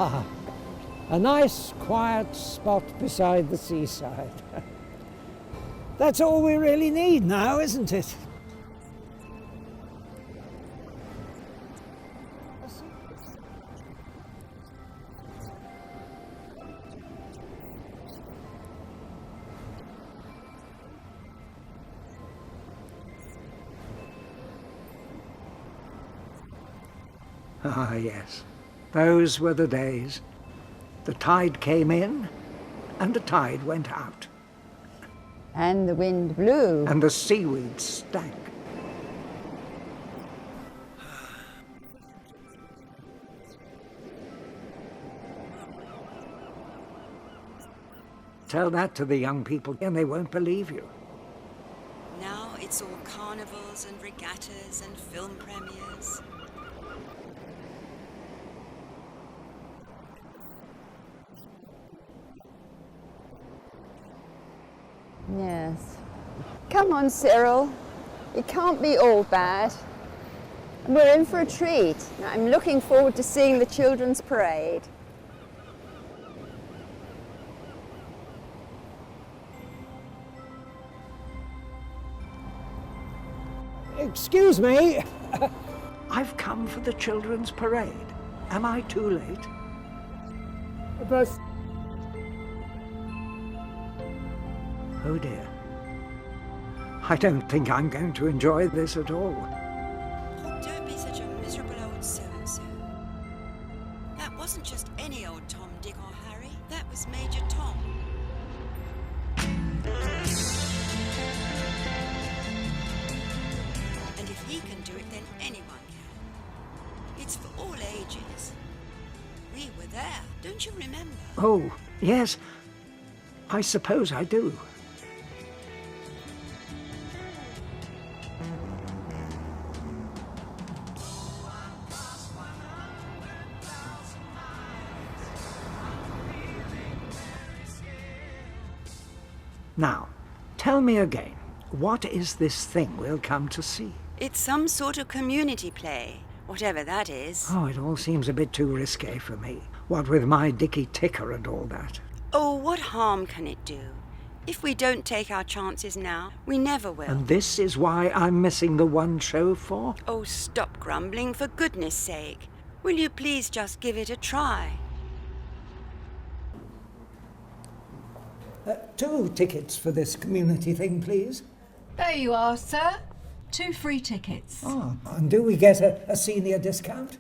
Ah, a nice quiet spot beside the seaside. That's all we really need now, isn't it? Ah, yes. Those were the days. The tide came in, and the tide went out. And the wind blew. And the seaweed stank. Tell that to the young people, and they won't believe you. Now it's all carnivals and regattas and film premieres. Yes. Come on, Cyril. It can't be all bad. We're in for a treat. I'm looking forward to seeing the children's parade. Excuse me. I've come for the children's parade. Am I too late? But Oh dear. I don't think I'm going to enjoy this at all. Oh, don't be such a miserable old so-and-so. That wasn't just any old Tom, Dick or Harry. That was Major Tom. And if he can do it, then anyone can. It's for all ages. We were there, don't you remember? Oh, yes. I suppose I do. Now, tell me again, what is this thing we'll come to see? It's some sort of community play, whatever that is. Oh, it all seems a bit too risque for me. What with my Dicky Ticker and all that. Oh, what harm can it do? If we don't take our chances now, we never will. And this is why I'm missing the one show for? Oh, stop grumbling, for goodness sake. Will you please just give it a try? 2 tickets for this community thing, please. There you are, sir. 2 free tickets. Oh, and do we get a senior discount?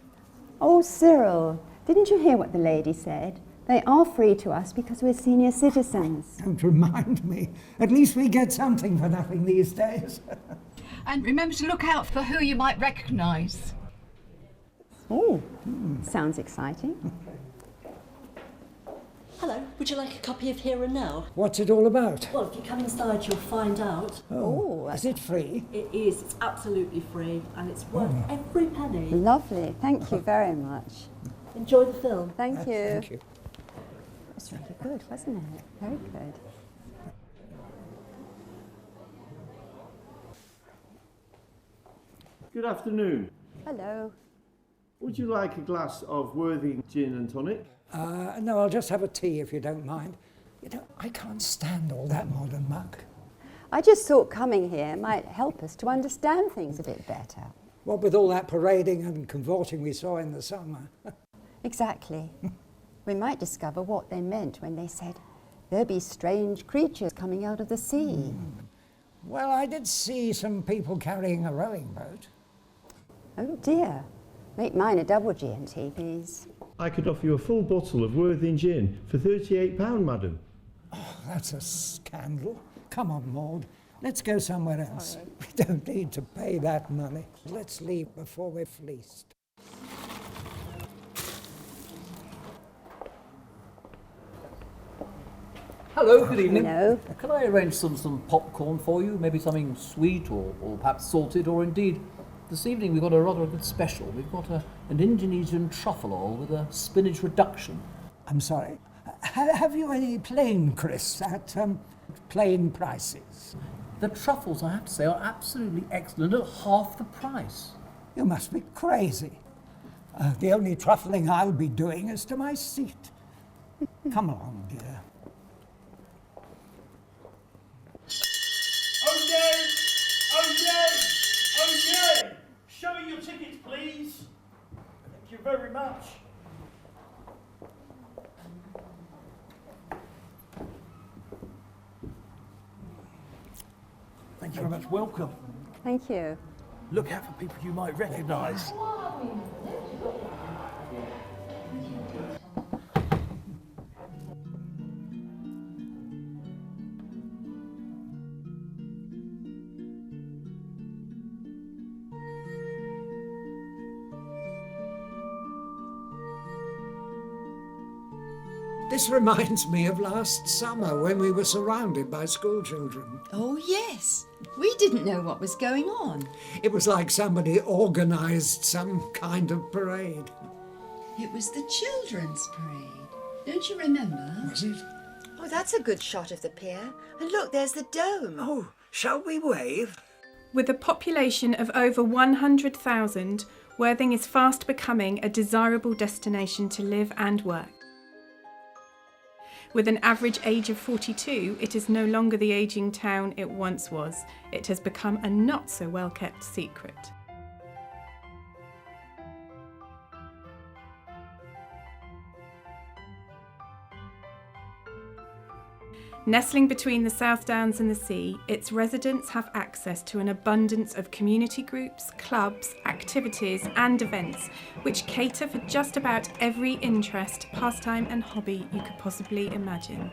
Oh, Cyril, didn't you hear what the lady said? They are free to us because we're senior citizens. Don't remind me. At least we get something for nothing these days. And remember to look out for who you might recognise. Oh, sounds exciting. Hello, would you like a copy of Here and Now? What's it all about? Well, if you come inside, you'll find out. Oh, Is it free? It is, it's absolutely free, and it's worth every penny. Lovely. Thank you very much. Enjoy the film. Thank you. Thank you. It was really good, wasn't it? Very good. good afternoon. Hello. Would you like a glass of Worthing gin and tonic? No, I'll just have a tea if you don't mind. You know, I can't stand all that modern muck. I just thought coming here might help us to understand things a bit better. What with all that parading and cavorting we saw in the summer. Exactly. We might discover what they meant when they said, "There be strange creatures coming out of the sea." Well, I did see some people carrying a rowing boat. Oh dear. Make mine a double G&T, please. I could offer you a full bottle of Worthing gin for £38, madam. Oh, that's a scandal. Come on, Maud. Let's go somewhere else. We don't need to pay that money. Let's leave before we're fleeced. Hello, good evening. Hello. Can I arrange some popcorn for you? Maybe something sweet or perhaps salted, or indeed, this evening we've got a rather good special. We've got an Indonesian truffle oil with a spinach reduction. I'm sorry. Have you any plain crisps at plain prices? The truffles, I have to say, are absolutely excellent at half the price. You must be crazy. The only truffling I'll be doing is to my seat. Come along, dear. Oh yay! Oh yay! Oh yay! Show me your tickets, please. Thank you very much. Thank you very much. Welcome. Thank you. Look out for people you might recognise. This reminds me of last summer when we were surrounded by school children. Oh, yes. We didn't know what was going on. It was like somebody organised some kind of parade. It was the children's parade. Don't you remember? Was it? Oh, that's a good shot of the pier. And look, there's the dome. Oh, shall we wave? With a population of over 100,000, Worthing is fast becoming a desirable destination to live and work. With an average age of 42, it is no longer the ageing town it once was. It has become a not so well kept secret. Nestling between the South Downs and the sea, its residents have access to an abundance of community groups, clubs, activities and events which cater for just about every interest, pastime and hobby you could possibly imagine.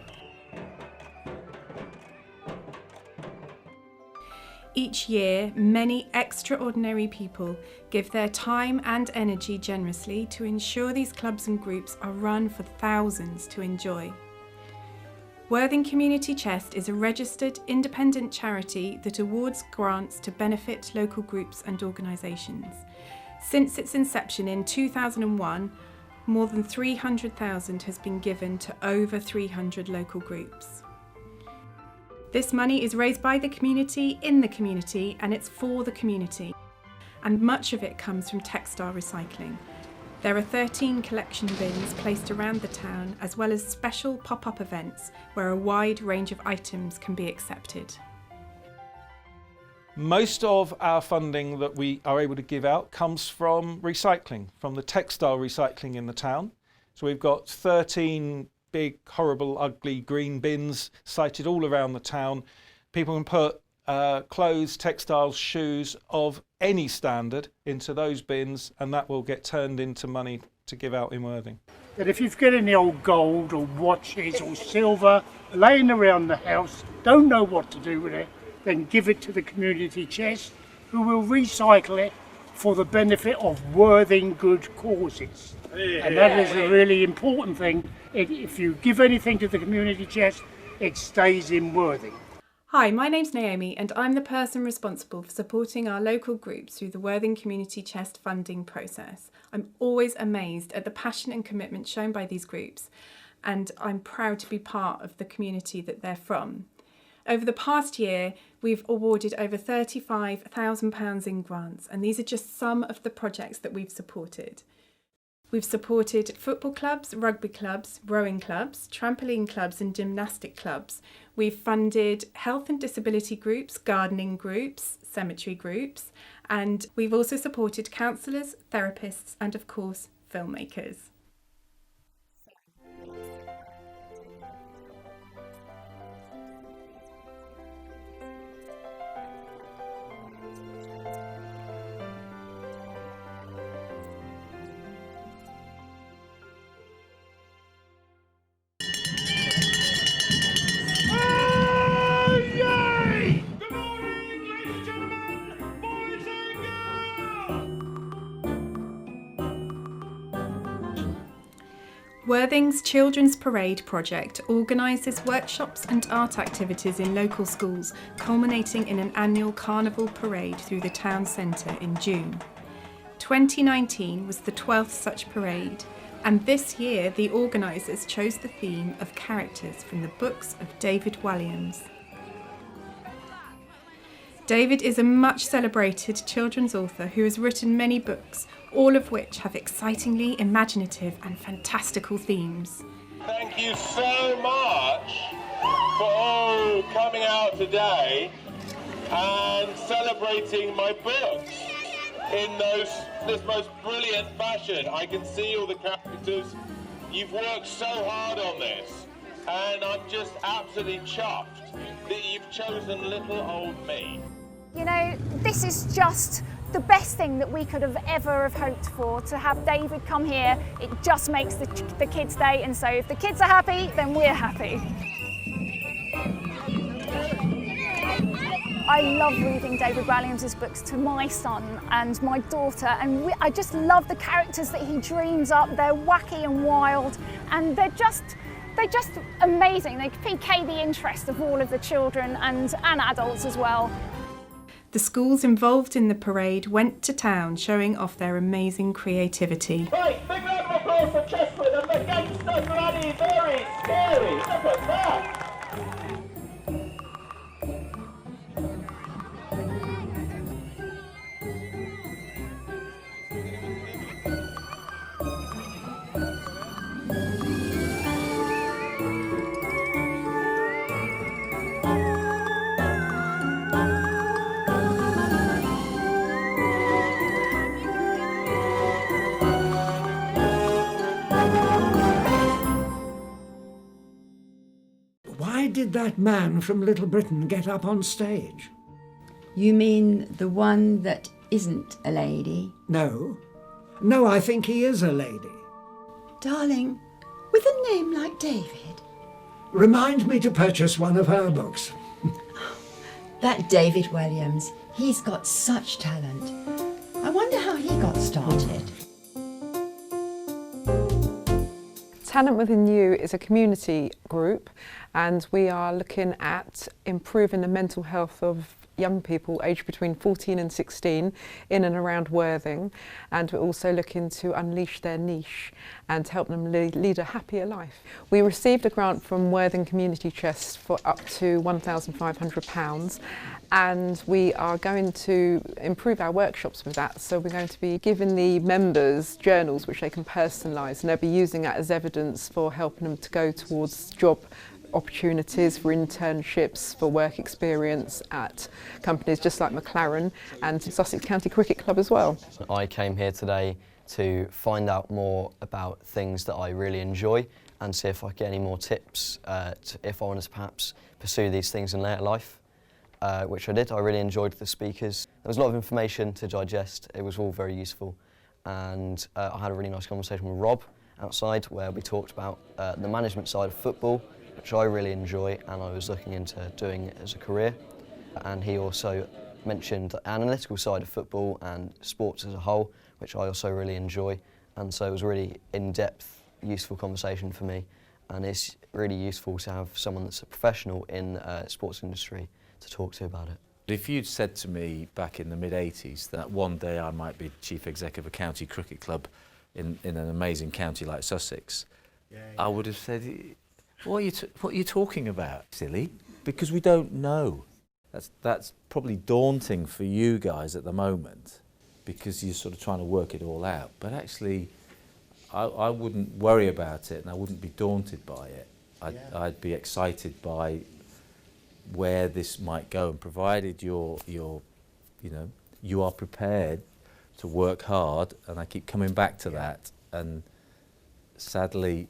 Each year, many extraordinary people give their time and energy generously to ensure these clubs and groups are run for thousands to enjoy. Worthing Community Chest is a registered independent charity that awards grants to benefit local groups and organisations. Since its inception in 2001, more than 300,000 has been given to over 300 local groups. This money is raised by the community, in the community, and it's for the community. And much of it comes from textile recycling. There are 13 collection bins placed around the town, as well as special pop-up events where a wide range of items can be accepted. Most of our funding that we are able to give out comes from recycling, from the textile recycling in the town. So we've got 13 big, horrible, ugly green bins sited all around the town. People can put clothes, textiles, shoes of any standard into those bins, and that will get turned into money to give out in Worthing. That if you've got any old gold or watches or silver laying around the house, don't know what to do with it, then give it to the community chest, who will recycle it for the benefit of Worthing good causes. And that is a really important thing. If you give anything to the community chest, it stays in Worthing. Hi, my name's Naomi and I'm the person responsible for supporting our local groups through the Worthing Community Chest funding process. I'm always amazed at the passion and commitment shown by these groups, and I'm proud to be part of the community that they're from. Over the past year, we've awarded over £35,000 in grants, and these are just some of the projects that we've supported. We've supported football clubs, rugby clubs, rowing clubs, trampoline clubs and gymnastic clubs. We've funded health and disability groups, gardening groups, cemetery groups, and we've also supported counsellors, therapists and of course filmmakers. Worthing's Children's Parade project organises workshops and art activities in local schools, culminating in an annual carnival parade through the town centre in June. 2019 was the 12th such parade, and this year the organisers chose the theme of characters from the books of David Walliams. David is a much celebrated children's author who has written many books, all of which have excitingly imaginative and fantastical themes. Thank you so much for all coming out today and celebrating my books in this most brilliant fashion. I can see all the characters. You've worked so hard on this, and I'm just absolutely chuffed that you've chosen little old me. You know, this is just the best thing that we could have ever have hoped for. To have David come here, it just makes the kids' day, and so if the kids are happy, then we're happy. I love reading David Walliams's books to my son and my daughter, and I just love the characters that he dreams up. They're wacky and wild, and they're just amazing. They pique the interest of all of the children and adults as well. The schools involved in the parade went to town showing off their amazing creativity. Right, big round of applause for Chestford and the gangster granny. Very scary. Look at that. Why did that man from Little Britain get up on stage? You mean the one that isn't a lady? No. No, I think he is a lady. Darling, with a name like David? Remind me to purchase one of her books. That David Williams, he's got such talent. I wonder how he got started. Talent Within You is a community group, and we are looking at improving the mental health of young people aged between 14 and 16 in and around Worthing, and we're also looking to unleash their niche and help them lead a happier life. We received a grant from Worthing Community Chest for up to £1,500, and we are going to improve our workshops with that. So we're going to be giving the members journals which they can personalise, and they'll be using that as evidence for helping them to go towards job opportunities, for internships, for work experience at companies just like McLaren and Sussex County Cricket Club as well. I came here today to find out more about things that I really enjoy and see if I get any more tips if I want to perhaps pursue these things in later life, which I did. I really enjoyed the speakers. There was a lot of information to digest. It was all very useful, and I had a really nice conversation with Rob outside where we talked about the management side of football, which I really enjoy and I was looking into doing as a career. And he also mentioned the analytical side of football and sports as a whole, which I also really enjoy. And so it was a really in-depth, useful conversation for me. And it's really useful to have someone that's a professional in the sports industry to talk to about it. If you'd said to me back in the mid-80s that one day I might be chief exec of a county cricket club in an amazing county like Sussex, I would have said, what are you talking about, silly? Because we don't know. That's probably daunting for you guys at the moment because you're sort of trying to work it all out. But actually, I wouldn't worry about it and I wouldn't be daunted by it. I'd be excited by where this might go, and provided you are prepared to work hard. And I keep coming back to that. And sadly,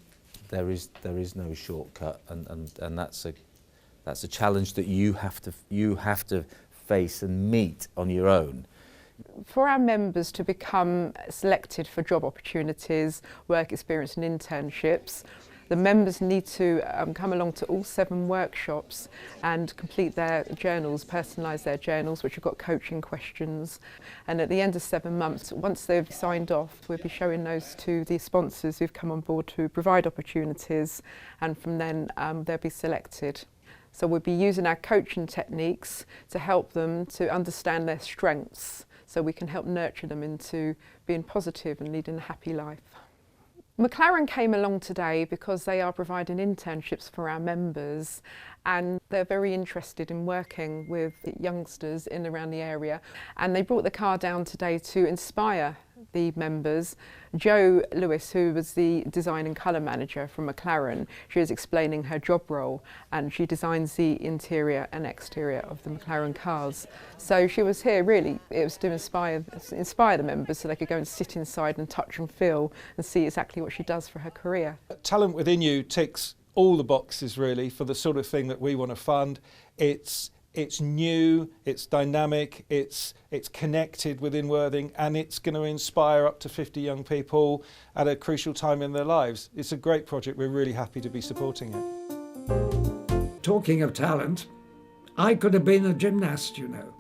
there is no shortcut, and that's a challenge that you have to face and meet on your own. For our members to become selected for job opportunities, work experience and internships, the members need to come along to all 7 workshops and complete their journals, personalise their journals, which have got coaching questions. And at the end of 7 months, once they've signed off, we'll be showing those to the sponsors who've come on board to provide opportunities, and from then they'll be selected. So we'll be using our coaching techniques to help them to understand their strengths, so we can help nurture them into being positive and leading a happy life. McLaren came along today because they are providing internships for our members, and they're very interested in working with youngsters in and around the area, and they brought the car down today to inspire the members. Jo Lewis, who was the design and colour manager from McLaren, she was explaining her job role, and she designs the interior and exterior of the McLaren cars. So she was here really, it was to inspire the members so they could go and sit inside and touch and feel and see exactly what she does for her career. Talent Within You ticks all the boxes really for the sort of thing that we want to fund. It's new, it's dynamic, it's connected within Worthing, and it's going to inspire up to 50 young people at a crucial time in their lives. It's a great project. We're really happy to be supporting it. Talking of talent, I could have been a gymnast, you know.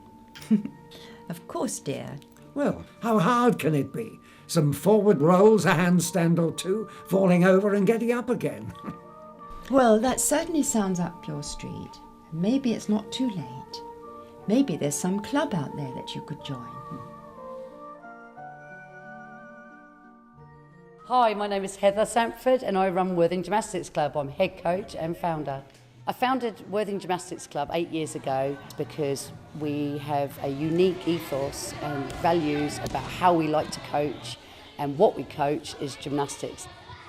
Of course, dear. Well, how hard can it be? Some forward rolls, a handstand or two, falling over and getting up again. Well, that certainly sounds up your street. Maybe it's not too late. Maybe there's some club out there that you could join. Hi, my name is Heather Sanford and I run Worthing Gymnastics Club. I'm head coach and founder. I founded Worthing Gymnastics Club 8 years ago because we have a unique ethos and values about how we like to coach, and what we coach is gymnastics.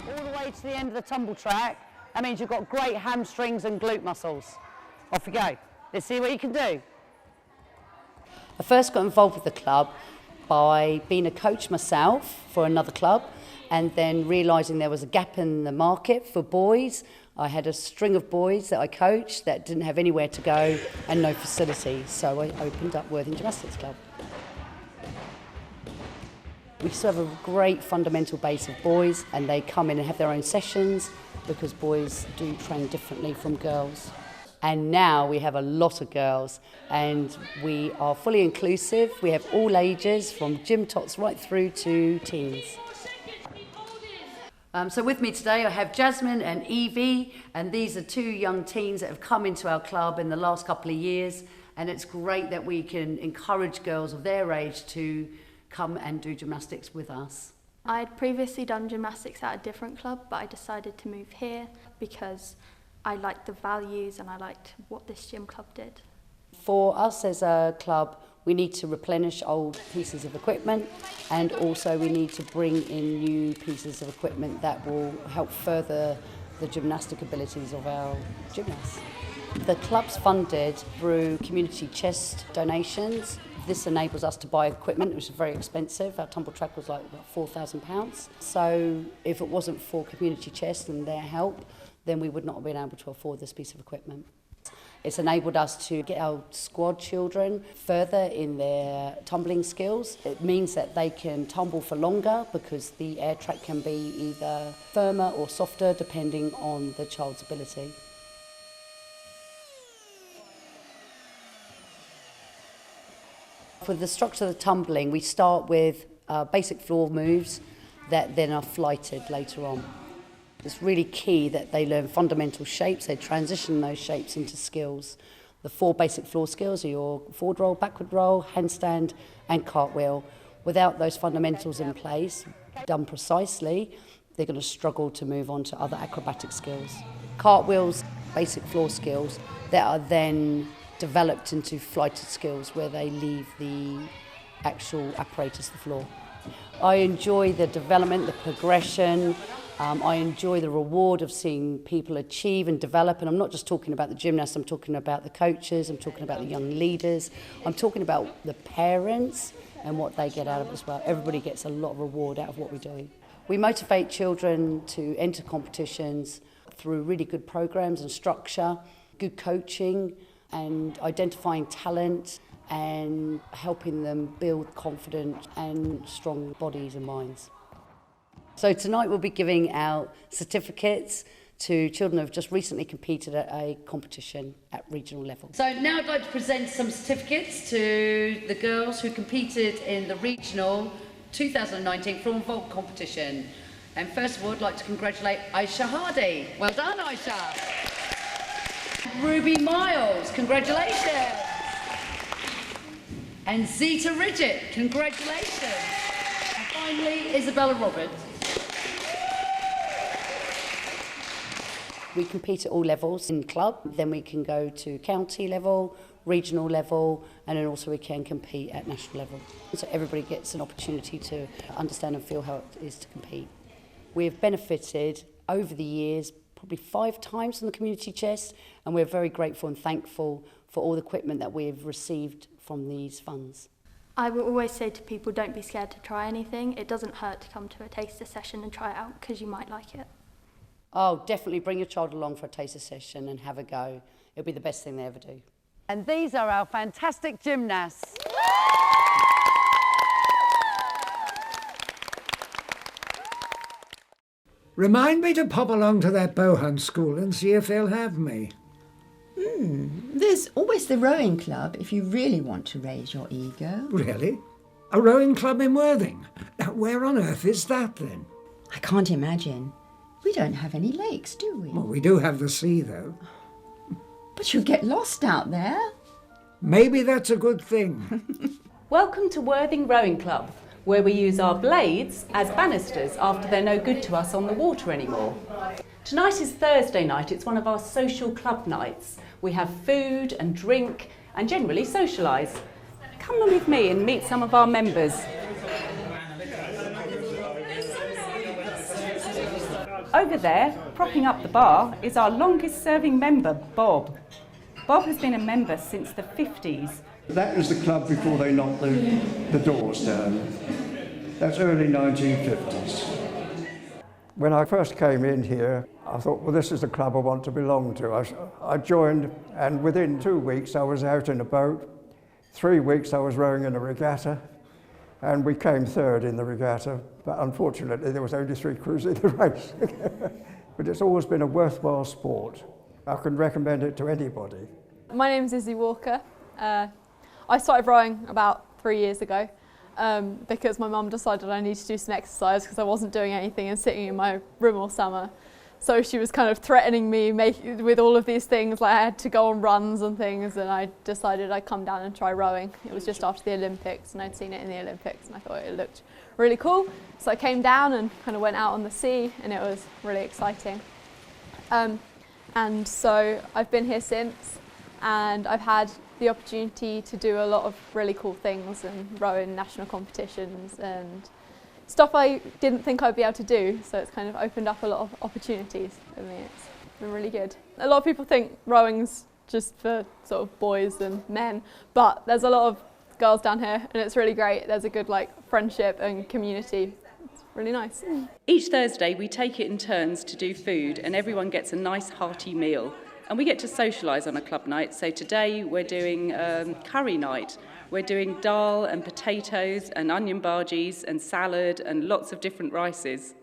All the way to the end of the tumble track, that means you've got great hamstrings and glute muscles. Off you go. Let's see what you can do. I first got involved with the club by being a coach myself for another club, and then realising there was a gap in the market for boys. I had a string of boys that I coached that didn't have anywhere to go and no facilities, so I opened up Worthing Gymnastics Club. We still have a great fundamental base of boys, and they come in and have their own sessions because boys do train differently from girls. And now we have a lot of girls, and we are fully inclusive. We have all ages, from gym tots right through to teens. So with me today I have Jasmine and Evie, and these are two young teens that have come into our club in the last couple of years, and it's great that we can encourage girls of their age to come and do gymnastics with us. I'd previously done gymnastics at a different club, but I decided to move here because I liked the values and I liked what this gym club did. For us as a club, we need to replenish old pieces of equipment, and also we need to bring in new pieces of equipment that will help further the gymnastic abilities of our gymnasts. The club's funded through community chest donations. This enables us to buy equipment, which is very expensive. Our tumble track was like about £4,000. So if it wasn't for community chest and their help, then we would not have been able to afford this piece of equipment. It's enabled us to get our squad children further in their tumbling skills. It means that they can tumble for longer because the air track can be either firmer or softer depending on the child's ability. For the structure of the tumbling, we start with basic floor moves that then are flighted later on. It's really key that they learn fundamental shapes, they transition those shapes into skills. The 4 basic floor skills are your forward roll, backward roll, handstand and cartwheel. Without those fundamentals in place, done precisely, they're going to struggle to move on to other acrobatic skills. Cartwheels, basic floor skills that are then developed into flighted skills where they leave the actual apparatus, the floor. I enjoy the development, the progression. I enjoy the reward of seeing people achieve and develop, and I'm not just talking about the gymnasts, I'm talking about the coaches, I'm talking about the young leaders, I'm talking about the parents and what they get out of it as well. Everybody gets a lot of reward out of what we do. We motivate children to enter competitions through really good programs and structure, good coaching and identifying talent and helping them build confident and strong bodies and minds. So tonight we'll be giving out certificates to children who have just recently competed at a competition at regional level. So now I'd like to present some certificates to the girls who competed in the regional 2019 floor and vault competition. And first of all, I'd like to congratulate Aisha Hardy. Well done, Aisha. Ruby Miles, congratulations. And Zita Ridgett, congratulations. And finally, Isabella Roberts. We compete at all levels in club, then we can go to county level, regional level, and then also we can compete at national level. So everybody gets an opportunity to understand and feel how it is to compete. We have benefited over the years probably 5 times from the community chest, and we're very grateful and thankful for all the equipment that we've received from these funds. I will always say to people, don't be scared to try anything. It doesn't hurt to come to a taster session and try it out because you might like it. Oh, definitely bring your child along for a taster session and have a go. It'll be the best thing they ever do. And these are our fantastic gymnasts. Remind me to pop along to that bow hunt school and see if they'll have me. There's always the rowing club if you really want to raise your ego. Really? A rowing club in Worthing? Now, where on earth is that then? I can't imagine. We don't have any lakes, do we? Well, we do have the sea, though. But you'll get lost out there. Maybe that's a good thing. Welcome to Worthing Rowing Club, where we use our blades as banisters after they're no good to us on the water anymore. Tonight is Thursday night. It's one of our social club nights. We have food and drink and generally socialise. Come on with me and meet some of our members. Over there, propping up the bar, is our longest serving member, Bob. Bob has been a member since the 50s. That was the club before they knocked the doors down. That's early 1950s. When I first came in here, I thought, well, this is the club I want to belong to. I joined, and within 2 weeks I was out in a boat. 3 weeks I was rowing in a regatta, and we came third in the regatta, but unfortunately there was only 3 crews in the race. But it's always been a worthwhile sport. I can recommend it to anybody. My name's Izzy Walker. I started rowing about 3 years ago because my mum decided I needed to do some exercise because I wasn't doing anything and sitting in my room all summer. So she was kind of threatening me with all of these things, like I had to go on runs and things, and I decided I'd come down and try rowing. It was just after the Olympics, and I'd seen it in the Olympics, and I thought it looked really cool. So I came down and kind of went out on the sea, and it was really exciting. And so I've been here since, and I've had the opportunity to do a lot of really cool things and row in national competitions and stuff I didn't think I'd be able to do, so it's kind of opened up a lot of opportunities for me. It's been really good. A lot of people think rowing's just for sort of boys and men, but there's a lot of girls down here and it's really great. There's a good friendship and community. It's really nice. Each Thursday we take it in turns to do food and everyone gets a nice hearty meal. And we get to socialise on a club night, so today we're doing curry night. We're doing dal and potatoes and onion bhajis and salad and lots of different rices.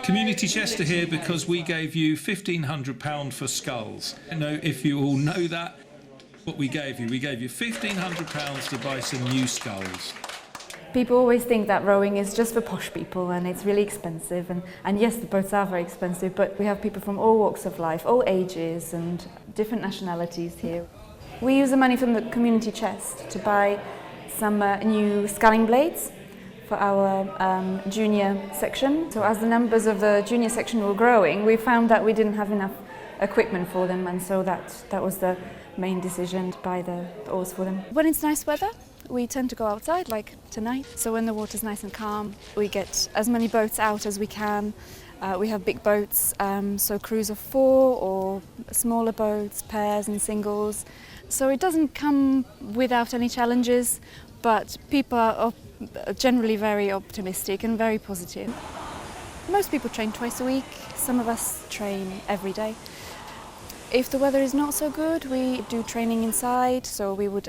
Community Chest are here because we gave you £1,500 for skulls. I don't know if you all know that, what we gave you. We gave you £1,500 to buy some new skulls. People always think that rowing is just for posh people and it's really expensive, and yes, the boats are very expensive, but we have people from all walks of life, all ages and different nationalities here. We use the money from the community chest to buy some new sculling blades for our junior section. So as the numbers of the junior section were growing, we found that we didn't have enough equipment for them, and so that was the main decision to buy the oars for them. When it's nice weather, we tend to go outside, like tonight. So when the water's nice and calm, we get as many boats out as we can. We have big boats, so crews of 4 or smaller boats, pairs and singles. So it doesn't come without any challenges, but people are generally very optimistic and very positive. Most people train twice a week. Some of us train every day. If the weather is not so good, we do training inside, so we would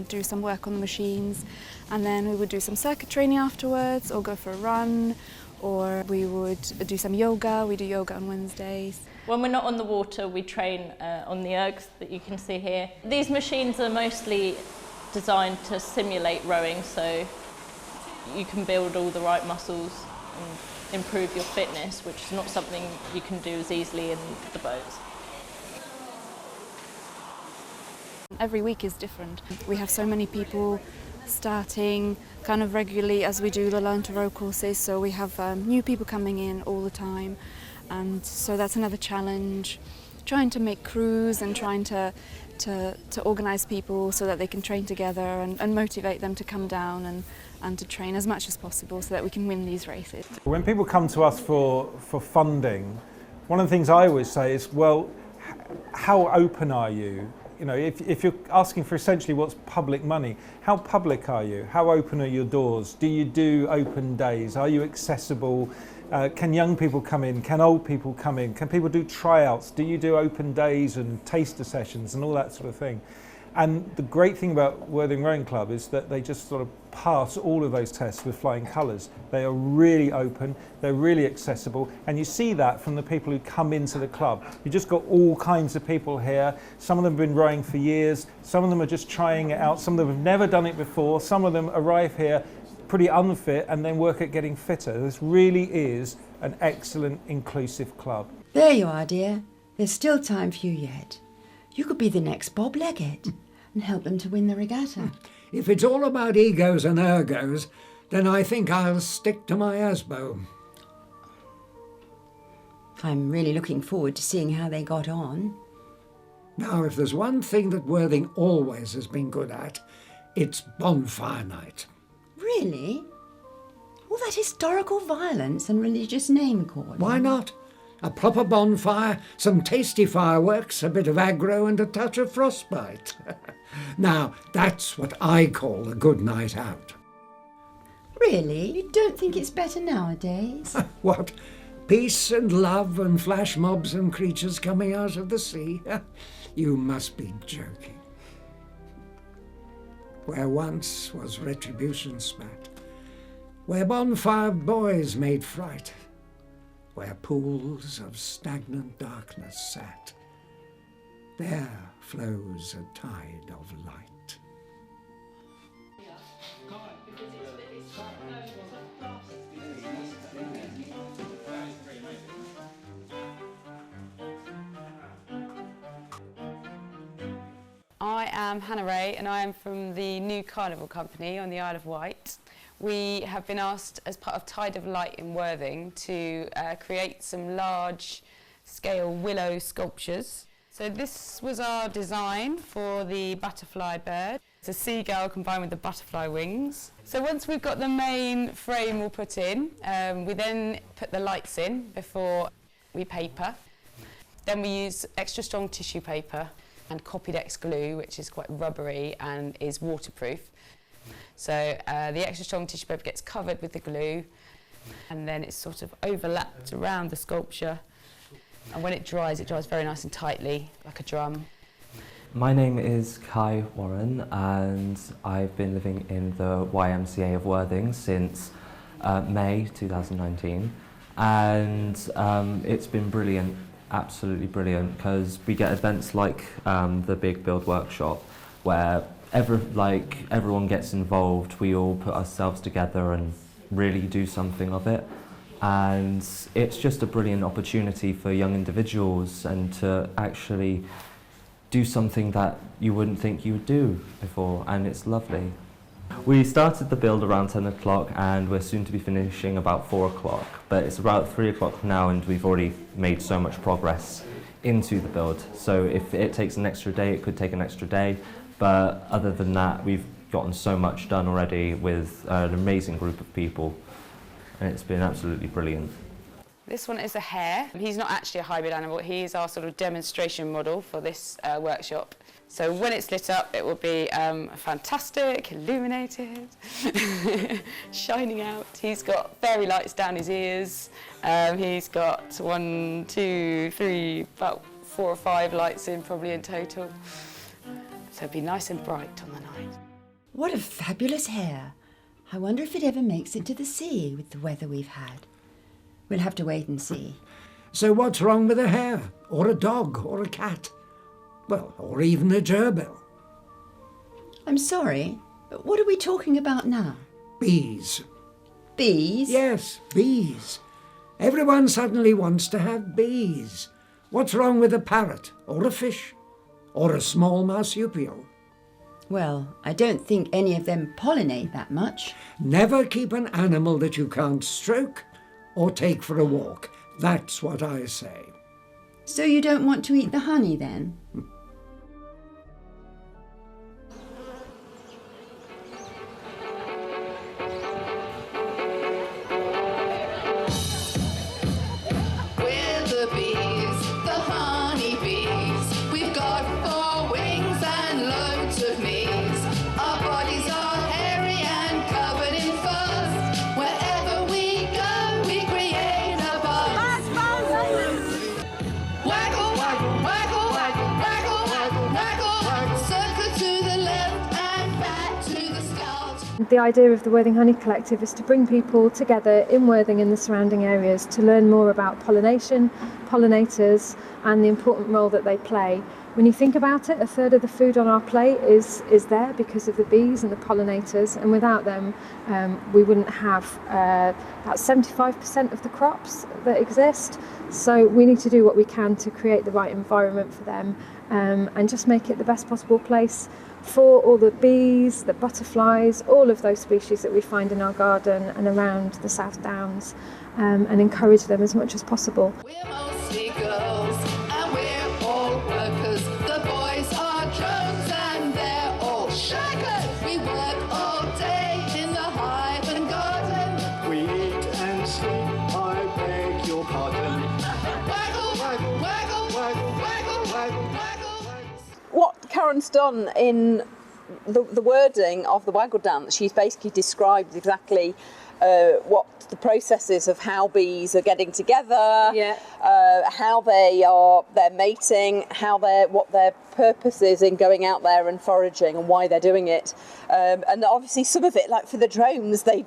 do some work on the machines, and then we would do some circuit training afterwards, or go for a run, or we would do some yoga. We do yoga on Wednesdays. When we're not on the water, we train on the ergs that you can see here. These machines are mostly designed to simulate rowing, so you can build all the right muscles and improve your fitness, which is not something you can do as easily in the boats. Every week is different. We have so many people starting kind of regularly as we do the Learn to Row courses, so we have new people coming in all the time, and so that's another challenge, trying to make crews and trying to organise people so that they can train together and motivate them to come down and to train as much as possible so that we can win these races. When people come to us for funding, one of the things I always say is, well, how open are you? You know, if you're asking for essentially what's public money, how public are you? How open are your doors? Do you do open days? Are you accessible? Can young people come in? Can old people come in? Can people do tryouts? Do you do open days and taster sessions and all that sort of thing? And the great thing about Worthing Rowing Club is that they just sort of pass all of those tests with flying colours. They are really open, they're really accessible, and you see that from the people who come into the club. You've just got all kinds of people here. Some of them have been rowing for years, some of them are just trying it out, some of them have never done it before, some of them arrive here pretty unfit and then work at getting fitter. This really is an excellent, inclusive club. There you are, dear. There's still time for you yet. You could be the next Bob Leggett and help them to win the regatta. If it's all about egos and ergos, then I think I'll stick to my ASBO. I'm really looking forward to seeing how they got on. Now, if there's one thing that Worthing always has been good at, it's bonfire night. Really? All that historical violence and religious name-calling? Why not? A proper bonfire, some tasty fireworks, a bit of aggro and a touch of frostbite. Now, that's what I call a good night out. Really? You don't think it's better nowadays? What? Peace and love and flash mobs and creatures coming out of the sea? You must be joking. Where once was retribution spat, where bonfire boys made fright, where pools of stagnant darkness sat, there flows a tide of light. I am Hannah Ray and I am from the new Carnival Company on the Isle of Wight. We have been asked as part of Tide of Light in Worthing to create some large scale willow sculptures. So this was our design for the butterfly bird. It's a seagull combined with the butterfly wings. So once we've got the main frame all put in, we then put the lights in before we paper. Then we use extra strong tissue paper and Copydex glue, which is quite rubbery and is waterproof. So the extra strong tissue paper gets covered with the glue and then it's sort of overlapped around the sculpture. And when it dries very nice and tightly, like a drum. My name is Kai Warren and I've been living in the YMCA of Worthing since May 2019, and it's been brilliant, absolutely brilliant, because we get events like the Big Build Workshop where everyone gets involved, we all put ourselves together and really do something of it. And it's just a brilliant opportunity for young individuals and to actually do something that you wouldn't think you would do before, and it's lovely. We started the build around 10 o'clock and we're soon to be finishing about 4 o'clock, but it's about 3 o'clock now and we've already made so much progress into the build. So if it takes an extra day, it could take an extra day, but other than that, we've gotten so much done already with an amazing group of people. And it's been absolutely brilliant. This one is a hare. He's not actually a hybrid animal, he's our sort of demonstration model for this workshop. So when it's lit up, it will be fantastic, illuminated, shining out. He's got fairy lights down his ears. He's got 1, 2, 3, about 4 or 5 lights in probably in total. So it'll be nice and bright on the night. What a fabulous hare. I wonder if it ever makes it to the sea with the weather we've had. We'll have to wait and see. So what's wrong with a hare, or a dog, or a cat? Well, or even a gerbil? I'm sorry, but what are we talking about now? Bees. Bees? Yes, bees. Everyone suddenly wants to have bees. What's wrong with a parrot, or a fish, or a small marsupial? Well, I don't think any of them pollinate that much. Never keep an animal that you can't stroke or take for a walk. That's what I say. So you don't want to eat the honey then? We're the bees, the honey bees. We've got 4 wings and loads of knees. Our bodies are hairy and covered in fuzz. Wherever we go, we create a buzz. Waggle, waggle, waggle, waggle, waggle, waggle, waggle. Circle to the left and back to the start. The idea of the Worthing Honey Collective is to bring people together in Worthing and the surrounding areas to learn more about pollination, pollinators, and the important role that they play. When you think about it, a third of the food on our plate is there because of the bees and the pollinators, and without them we wouldn't have about 75% of the crops that exist. So we need to do what we can to create the right environment for them and just make it the best possible place for all the bees, the butterflies, all of those species that we find in our garden and around the South Downs, and encourage them as much as possible. We're mostly girls and we're all workers. The boys are drones and they're all shaggers. We work all day in the hive and garden. We eat and sleep, I beg your pardon. Waggle, waggle, waggle, waggle, waggle, waggle, waggle. What Karen's done in the wording of the Waggle Dance, she's basically described exactly what the processes of how bees are getting together, how they're mating, what their purpose is in going out there and foraging and why they're doing it, and obviously some of it, like for the drones, they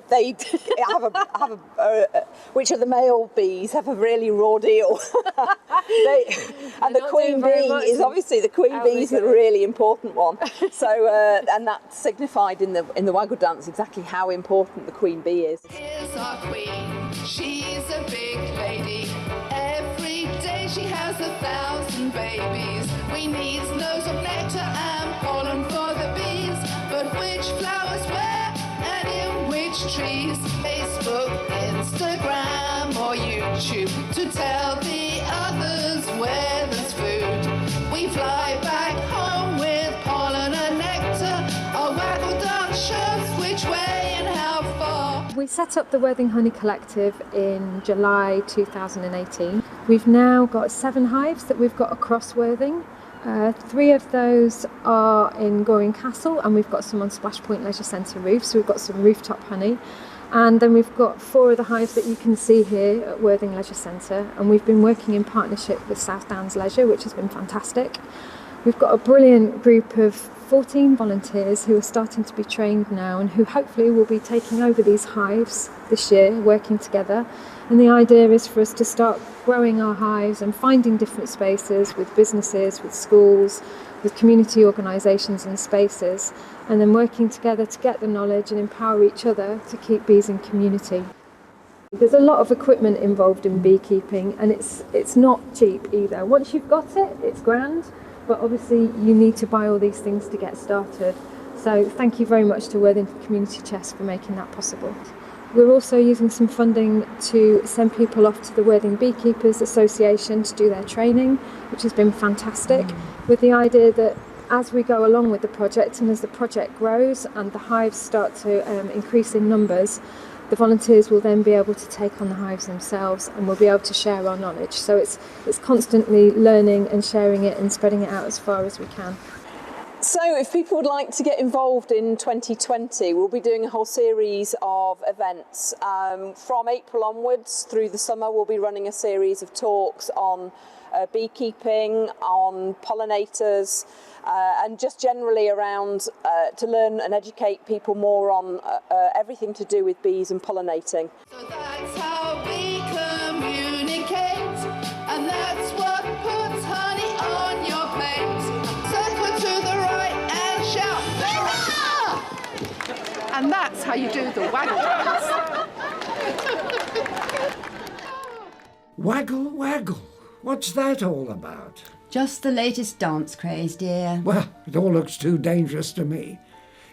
which are the male bees, have a really raw deal. And the queen bee is obviously the queen bee is a really important one. So and that's signified in the Waggle Dance exactly how important the queen bee is. Here's our queen, she's a big lady. Every day she has 1,000 babies. We need loads of nectar and pollen for the bees. But which flowers where and in which trees? Facebook, Instagram or YouTube to tell the others where there's food. We fly back home with pollen and nectar. Our Waggle Dance shows which way and how far. We set up the Worthing Honey Collective in July 2018. We've now got 7 hives that we've got across Worthing. 3 of those are in Goring Castle, and we've got some on Splash Point Leisure Centre roof, so we've got some rooftop honey. And then we've got 4 of the hives that you can see here at Worthing Leisure Centre, and we've been working in partnership with South Downs Leisure, which has been fantastic. We've got a brilliant group of 14 volunteers who are starting to be trained now and who hopefully will be taking over these hives this year, working together. And the idea is for us to start growing our hives and finding different spaces with businesses, with schools, with community organisations and spaces, and then working together to get the knowledge and empower each other to keep bees in community. There's a lot of equipment involved in beekeeping, and it's not cheap either. Once you've got it, it's grand, but obviously you need to buy all these things to get started. So thank you very much to Worthing Community Chest for making that possible. We're also using some funding to send people off to the Worthing Beekeepers Association to do their training, which has been fantastic, with the idea that as we go along with the project and as the project grows and the hives start to increase in numbers, the volunteers will then be able to take on the hives themselves and we'll be able to share our knowledge. So it's constantly learning and sharing it and spreading it out as far as we can. So if people would like to get involved in 2020, we'll be doing a whole series of events. From April onwards through the summer, we'll be running a series of talks on beekeeping, on pollinators, and just generally around to learn and educate people more on everything to do with bees and pollinating. So that's how we communicate, and that's what puts honey on your plate. Circle to the right and shout, hurrah! And that's how you do the Waggle Dance. Waggle, waggle. What's that all about? Just the latest dance craze, dear. Well, it all looks too dangerous to me.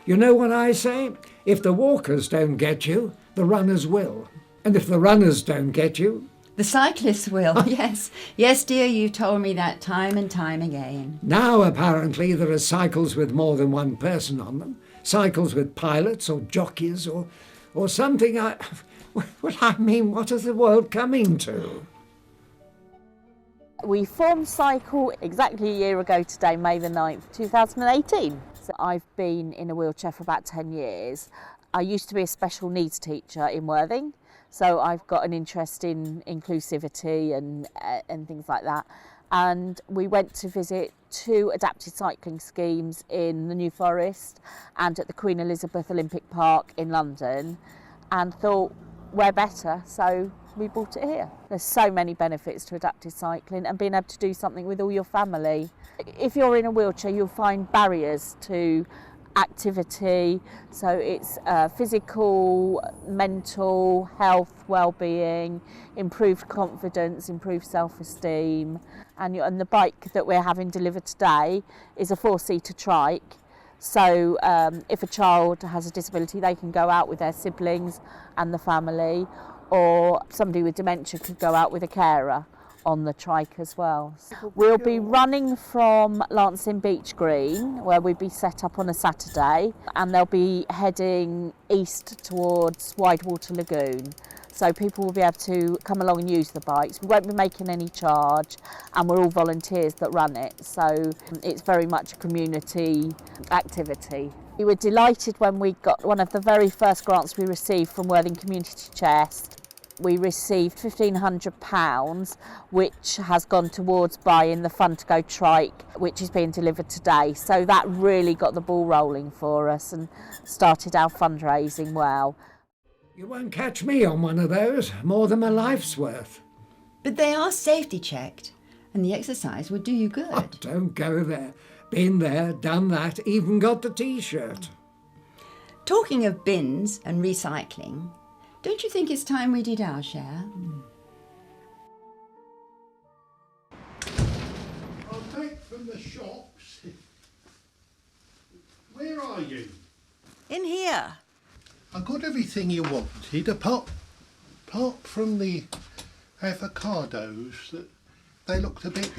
You know what I say? If the walkers don't get you, the runners will. And if the runners don't get you... The cyclists will, yes. Yes, dear, you told me that time and time again. Now, apparently, there are cycles with more than one person on them. Cycles with pilots or jockeys or something. Well, I mean, what is the world coming to? We formed Cycle exactly a year ago today, May the 9th, 2018. So I've been in a wheelchair for about 10 years. I used to be a special needs teacher in Worthing, so I've got an interest in inclusivity and things like that. And we went to visit 2 adapted cycling schemes in the New Forest and at the Queen Elizabeth Olympic Park in London, and thought, we're better, so we bought it here. There's so many benefits to adaptive cycling and being able to do something with all your family. If you're in a wheelchair, you'll find barriers to activity, so it's physical, mental, health, well-being, improved confidence, improved self-esteem, and the bike that we're having delivered today is a 4-seater trike. So if a child has a disability, they can go out with their siblings and the family, or somebody with dementia could go out with a carer on the trike as well. We'll be running from Lancing Beach Green, where we'll be set up on a Saturday, and they'll be heading east towards Widewater Lagoon. So people will be able to come along and use the bikes. We won't be making any charge, and we're all volunteers that run it. So it's very much a community activity. We were delighted when we got one of the very first grants we received from Worthing Community Chest. We received £1,500, which has gone towards buying the Fun to Go trike, which is being delivered today. So that really got the ball rolling for us and started our fundraising well. You won't catch me on one of those, more than my life's worth. But they are safety checked, and the exercise would do you good. Oh, don't go there. Been there, done that, even got the T-shirt. Talking of bins and recycling, don't you think it's time we did our share? I'm back from the shops. Where are you? In here. I got everything you wanted, apart from the avocados. That they looked a bit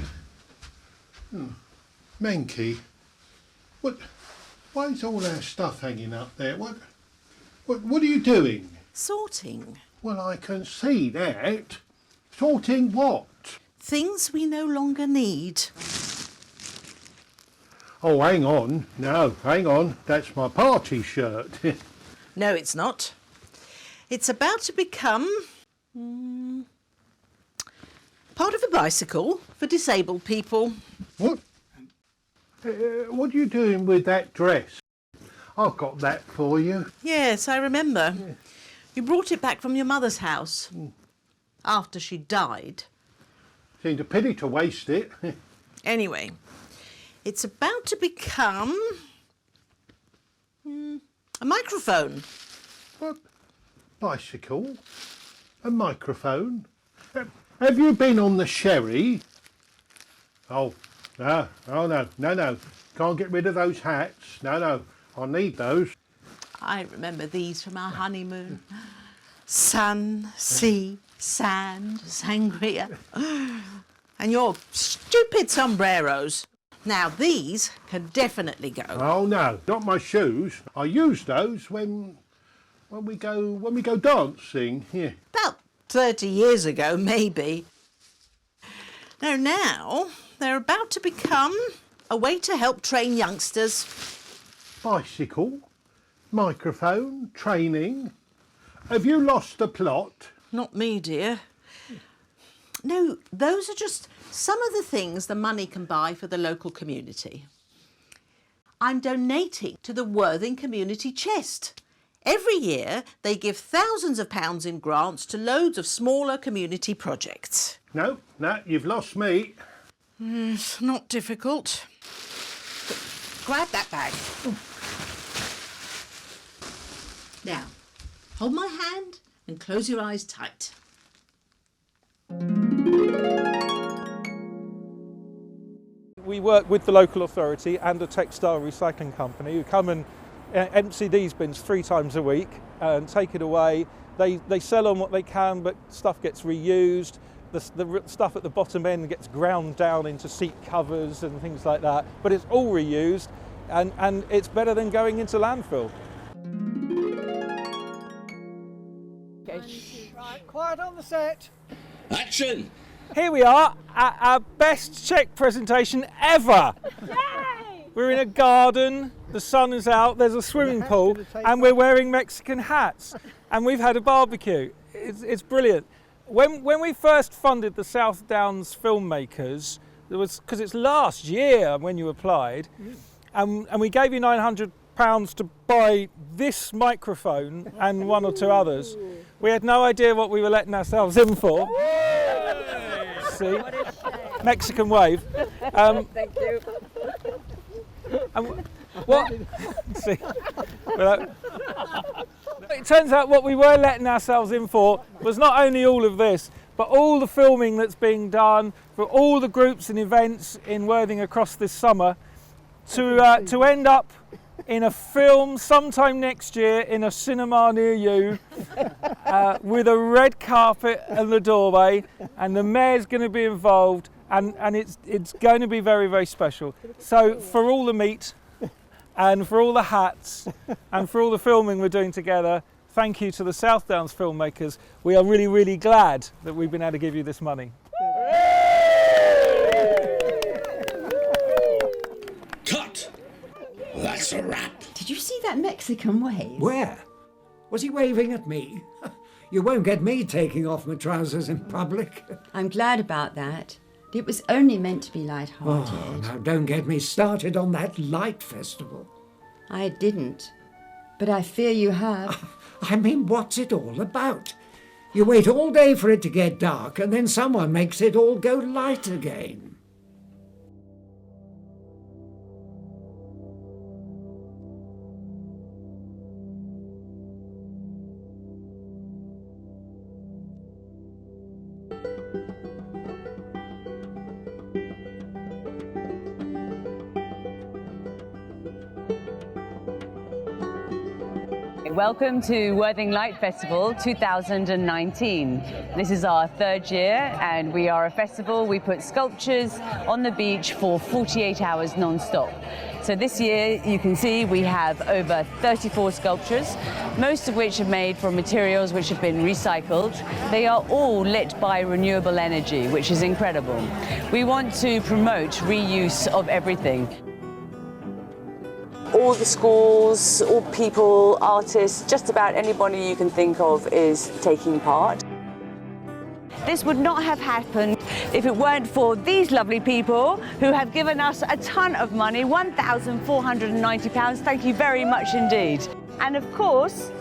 manky. Why is all our stuff hanging up there? What are you doing? Sorting. Well, I can see that. Sorting what? Things we no longer need. Oh, hang on. No, hang on. That's my party shirt. No, it's not. It's about to become part of a bicycle for disabled people. What? What are you doing with that dress? I've got that for you. Yes, I remember. Yeah. You brought it back from your mother's house after she died. Seemed a pity to waste it. Anyway, it's about to become a microphone. What? Bicycle? A microphone? Have you been on the sherry? Oh, no. Can't get rid of those hats. No, I need those. I remember these from our honeymoon. Sun, sea, sand, sangria. And your stupid sombreros. Now these can definitely go. Oh no, not my shoes. I use those when we go dancing. Yeah. About 30 years ago, maybe. No, now they're about to become a way to help train youngsters. Bicycle, microphone, training. Have you lost the plot? Not me, dear. No, those are just some of the things the money can buy for the local community. I'm donating to the Worthing Community Chest. Every year, they give thousands of pounds in grants to loads of smaller community projects. No, you've lost me. It's not difficult. Grab that bag. Now, hold my hand and close your eyes tight. we work with the local authority and a textile recycling company who come and empty these bins 3 times a week and take it away. They sell on what they can, but stuff gets reused. The stuff at the bottom end gets ground down into seat covers and things like that, but it's all reused, and it's better than going into landfill. Right, quiet on the set. Action! Here we are at our best check presentation ever. Yay! We're in a garden, the sun is out, there's a swimming pool, and we're wearing Mexican hats. And we've had a barbecue. It's brilliant. When we first funded the South Downs filmmakers, there was, because it's last year when you applied, and we gave you £900 to buy this microphone and 1 or 2 others. We had no idea what we were letting ourselves in for. See, Mexican wave. Thank you. And what? See, it turns out what we were letting ourselves in for was not only all of this, but all the filming that's being done for all the groups and events in Worthing across this summer, to end up in a film sometime next year in a cinema near you, with a red carpet in the doorway, and the mayor's going to be involved, and it's going to be very, very special. So for all the meat, and for all the hats, and for all the filming we're doing together, thank you to the South Downs filmmakers. We are really, really glad that we've been able to give you this money. Cut! That's a wrap. Did you see that Mexican wave? Where? Was he waving at me? You won't get me taking off my trousers in public. I'm glad about that. It was only meant to be light-hearted. Oh, now don't get me started on that light festival. I didn't, but I fear you have. I mean, what's it all about? You wait all day for it to get dark, and then someone makes it all go light again. Welcome to Worthing Light Festival 2019. This is our 3rd year, and we are a festival. We put sculptures on the beach for 48 hours non-stop. So this year, you can see we have over 34 sculptures, most of which are made from materials which have been recycled. They are all lit by renewable energy, which is incredible. We want to promote reuse of everything. All the schools, all people, artists, just about anybody you can think of is taking part. This would not have happened if it weren't for these lovely people who have given us a ton of money, £1,490. Thank you very much indeed. And of course,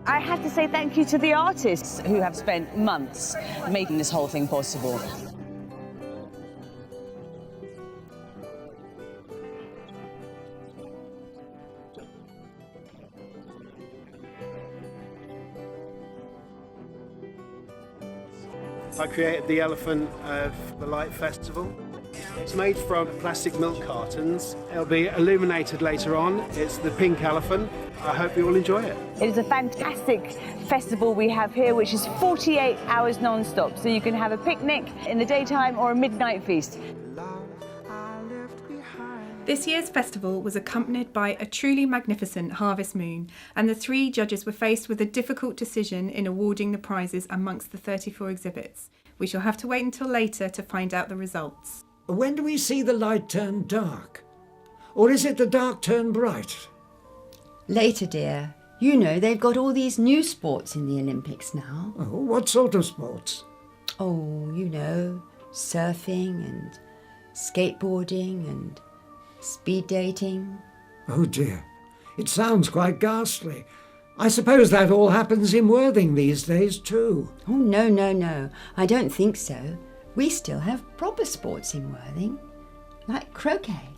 I have to say thank you to the artists who have spent months making this whole thing possible. I created the elephant of the Light Festival. It's made from plastic milk cartons. It'll be illuminated later on. It's the pink elephant. I hope you all enjoy it. It is a fantastic festival we have here, which is 48 hours non-stop. So you can have a picnic in the daytime or a midnight feast. This year's festival was accompanied by a truly magnificent harvest moon, and the 3 judges were faced with a difficult decision in awarding the prizes amongst the 34 exhibits. We shall have to wait until later to find out the results. When do we see the light turn dark? Or is it the dark turn bright? Later, dear. You know, they've got all these new sports in the Olympics now. Oh, what sort of sports? Oh, you know, surfing and skateboarding and speed dating. Oh dear, it sounds quite ghastly. I suppose that all happens in Worthing these days too. Oh, no, no, no. I don't think so. We still have proper sports in Worthing, like croquet.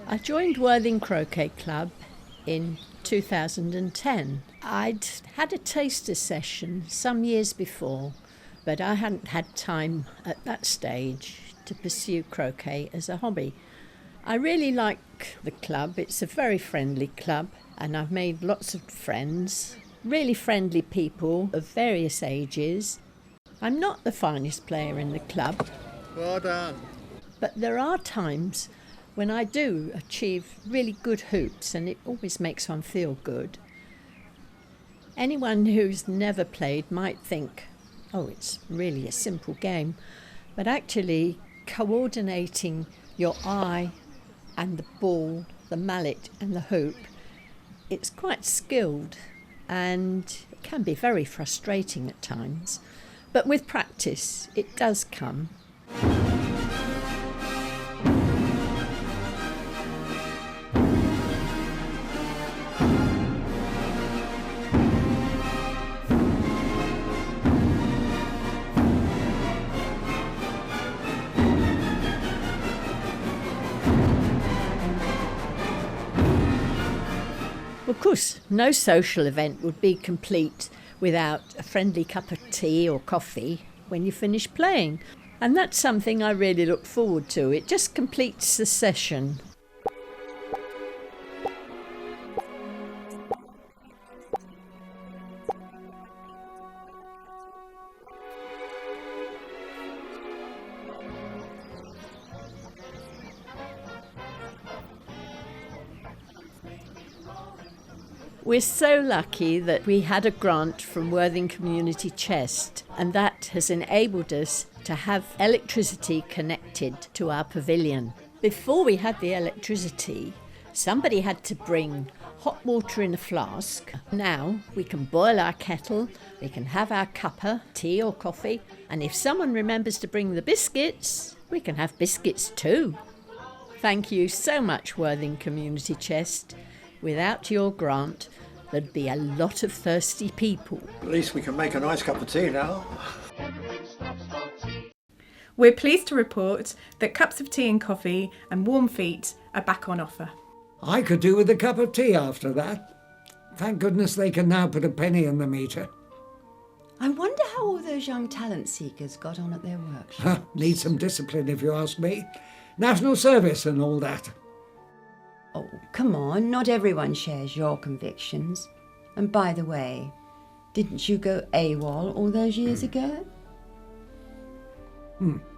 I joined Worthing Croquet Club in 2010. I'd had a taster session some years before, but I hadn't had time at that stage to pursue croquet as a hobby. I really like the club. It's a very friendly club, and I've made lots of friends, really friendly people of various ages. I'm not the finest player in the club. Well done. But there are times when I do achieve really good hoops, and it always makes one feel good. Anyone who's never played might think, oh, it's really a simple game, but actually coordinating your eye and the ball, the mallet and the hoop, it's quite skilled, and it can be very frustrating at times. But with practice, it does come. Of course, no social event would be complete without a friendly cup of tea or coffee when you finish playing. And that's something I really look forward to. It just completes the session. We're so lucky that we had a grant from Worthing Community Chest, and that has enabled us to have electricity connected to our pavilion. Before we had the electricity, somebody had to bring hot water in a flask. Now we can boil our kettle, we can have our cuppa, tea or coffee, and if someone remembers to bring the biscuits, we can have biscuits too. Thank you so much, Worthing Community Chest. Without your grant, there'd be a lot of thirsty people. At least we can make a nice cup of tea now. We're pleased to report that cups of tea and coffee and warm feet are back on offer. I could do with a cup of tea after that. Thank goodness they can now put a penny in the meter. I wonder how all those young talent seekers got on at their workshop. Need some discipline if you ask me. National service and all that. Oh, come on, not everyone shares your convictions. And by the way, didn't you go AWOL all those years ago?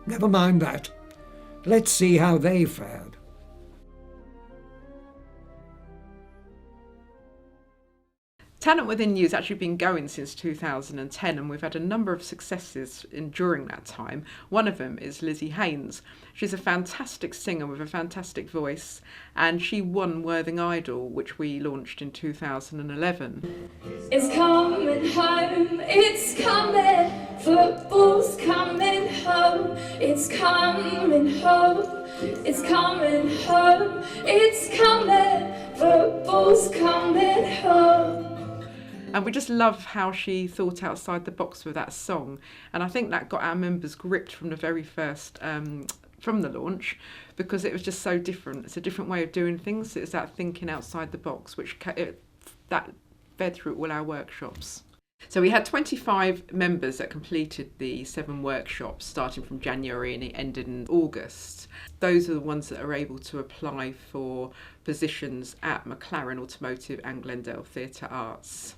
Never mind that. Let's see how they fared. Talent Within You has actually been going since 2010, and we've had a number of successes during that time. One of them is Lizzie Haynes. She's a fantastic singer with a fantastic voice, and she won Worthing Idol, which we launched in 2011. It's coming home, it's coming, football's coming home, it's coming home, it's coming home, it's coming, football's coming home. And we just love how she thought outside the box with that song. And I think that got our members gripped from the very first, from the launch, because it was just so different. It's a different way of doing things. It's that thinking outside the box, which that fed through all our workshops. So we had 25 members that completed the 7 workshops starting from January, and it ended in August. Those are the ones that are able to apply for positions at McLaren Automotive and Glendale Theatre Arts.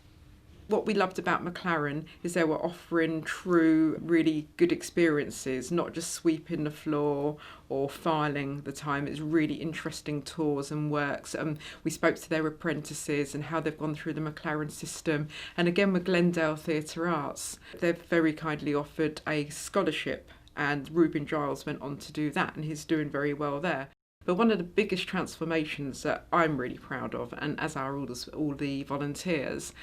What we loved about McLaren is they were offering true, really good experiences, not just sweeping the floor or filing the time. It's really interesting tours and works. We spoke to their apprentices and how they've gone through the McLaren system. And again, with Glendale Theatre Arts, they've very kindly offered a scholarship, and Reuben Giles went on to do that, and he's doing very well there. But one of the biggest transformations that I'm really proud of, and as are all the volunteers,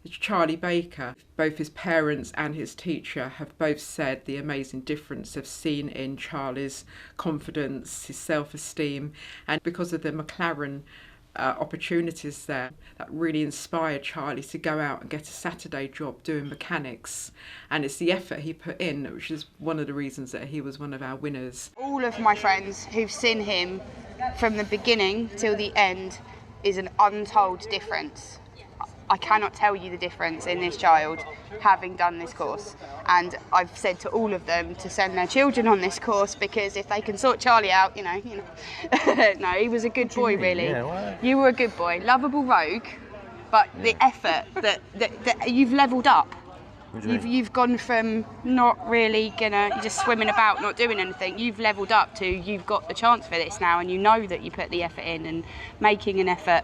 Charlie Baker. Both his parents and his teacher have both said the amazing difference they've seen in Charlie's confidence, his self-esteem, and because of the McLaren opportunities there that really inspired Charlie to go out and get a Saturday job doing mechanics. And it's the effort he put in, which is one of the reasons that he was one of our winners. All of my friends who've seen him from the beginning till the end is an untold difference. I cannot tell you the difference in this child having done this course, and I've said to all of them to send their children on this course, because if they can sort Charlie out, you know. No, he was a good boy, really. Yeah, well, you were a good boy, lovable rogue, but the effort that you've levelled up. You've gone from not really you're just swimming about, not doing anything. You've levelled up to you've got the chance for this now, and you know that you put the effort in and making an effort.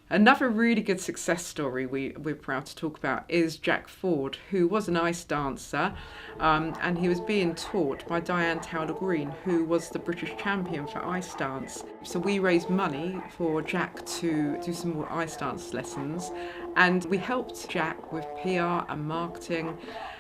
Another really good success story we're proud to talk about is Jack Ford, who was an ice dancer, and he was being taught by Diane Towler Green, who was the British champion for ice dance. So we raised money for Jack to do some more ice dance lessons, and we helped Jack with PR and marketing,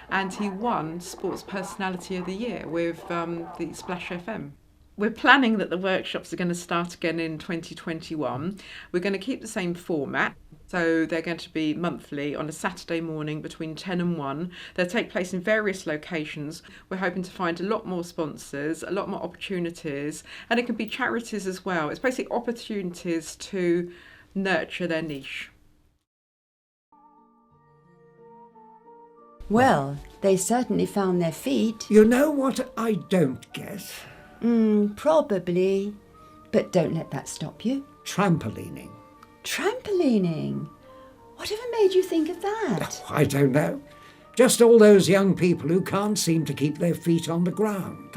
and he won Sports Personality of the Year with the Splash FM. We're planning that the workshops are going to start again in 2021. We're going to keep the same format. So they're going to be monthly on a Saturday morning between 10 and 1. They'll take place in various locations. We're hoping to find a lot more sponsors, a lot more opportunities, and it can be charities as well. It's basically opportunities to nurture their niche. Well, they certainly found their feet. You know what I don't get? Probably. But don't let that stop you. Trampolining. Trampolining? Whatever made you think of that? Oh, I don't know. Just all those young people who can't seem to keep their feet on the ground.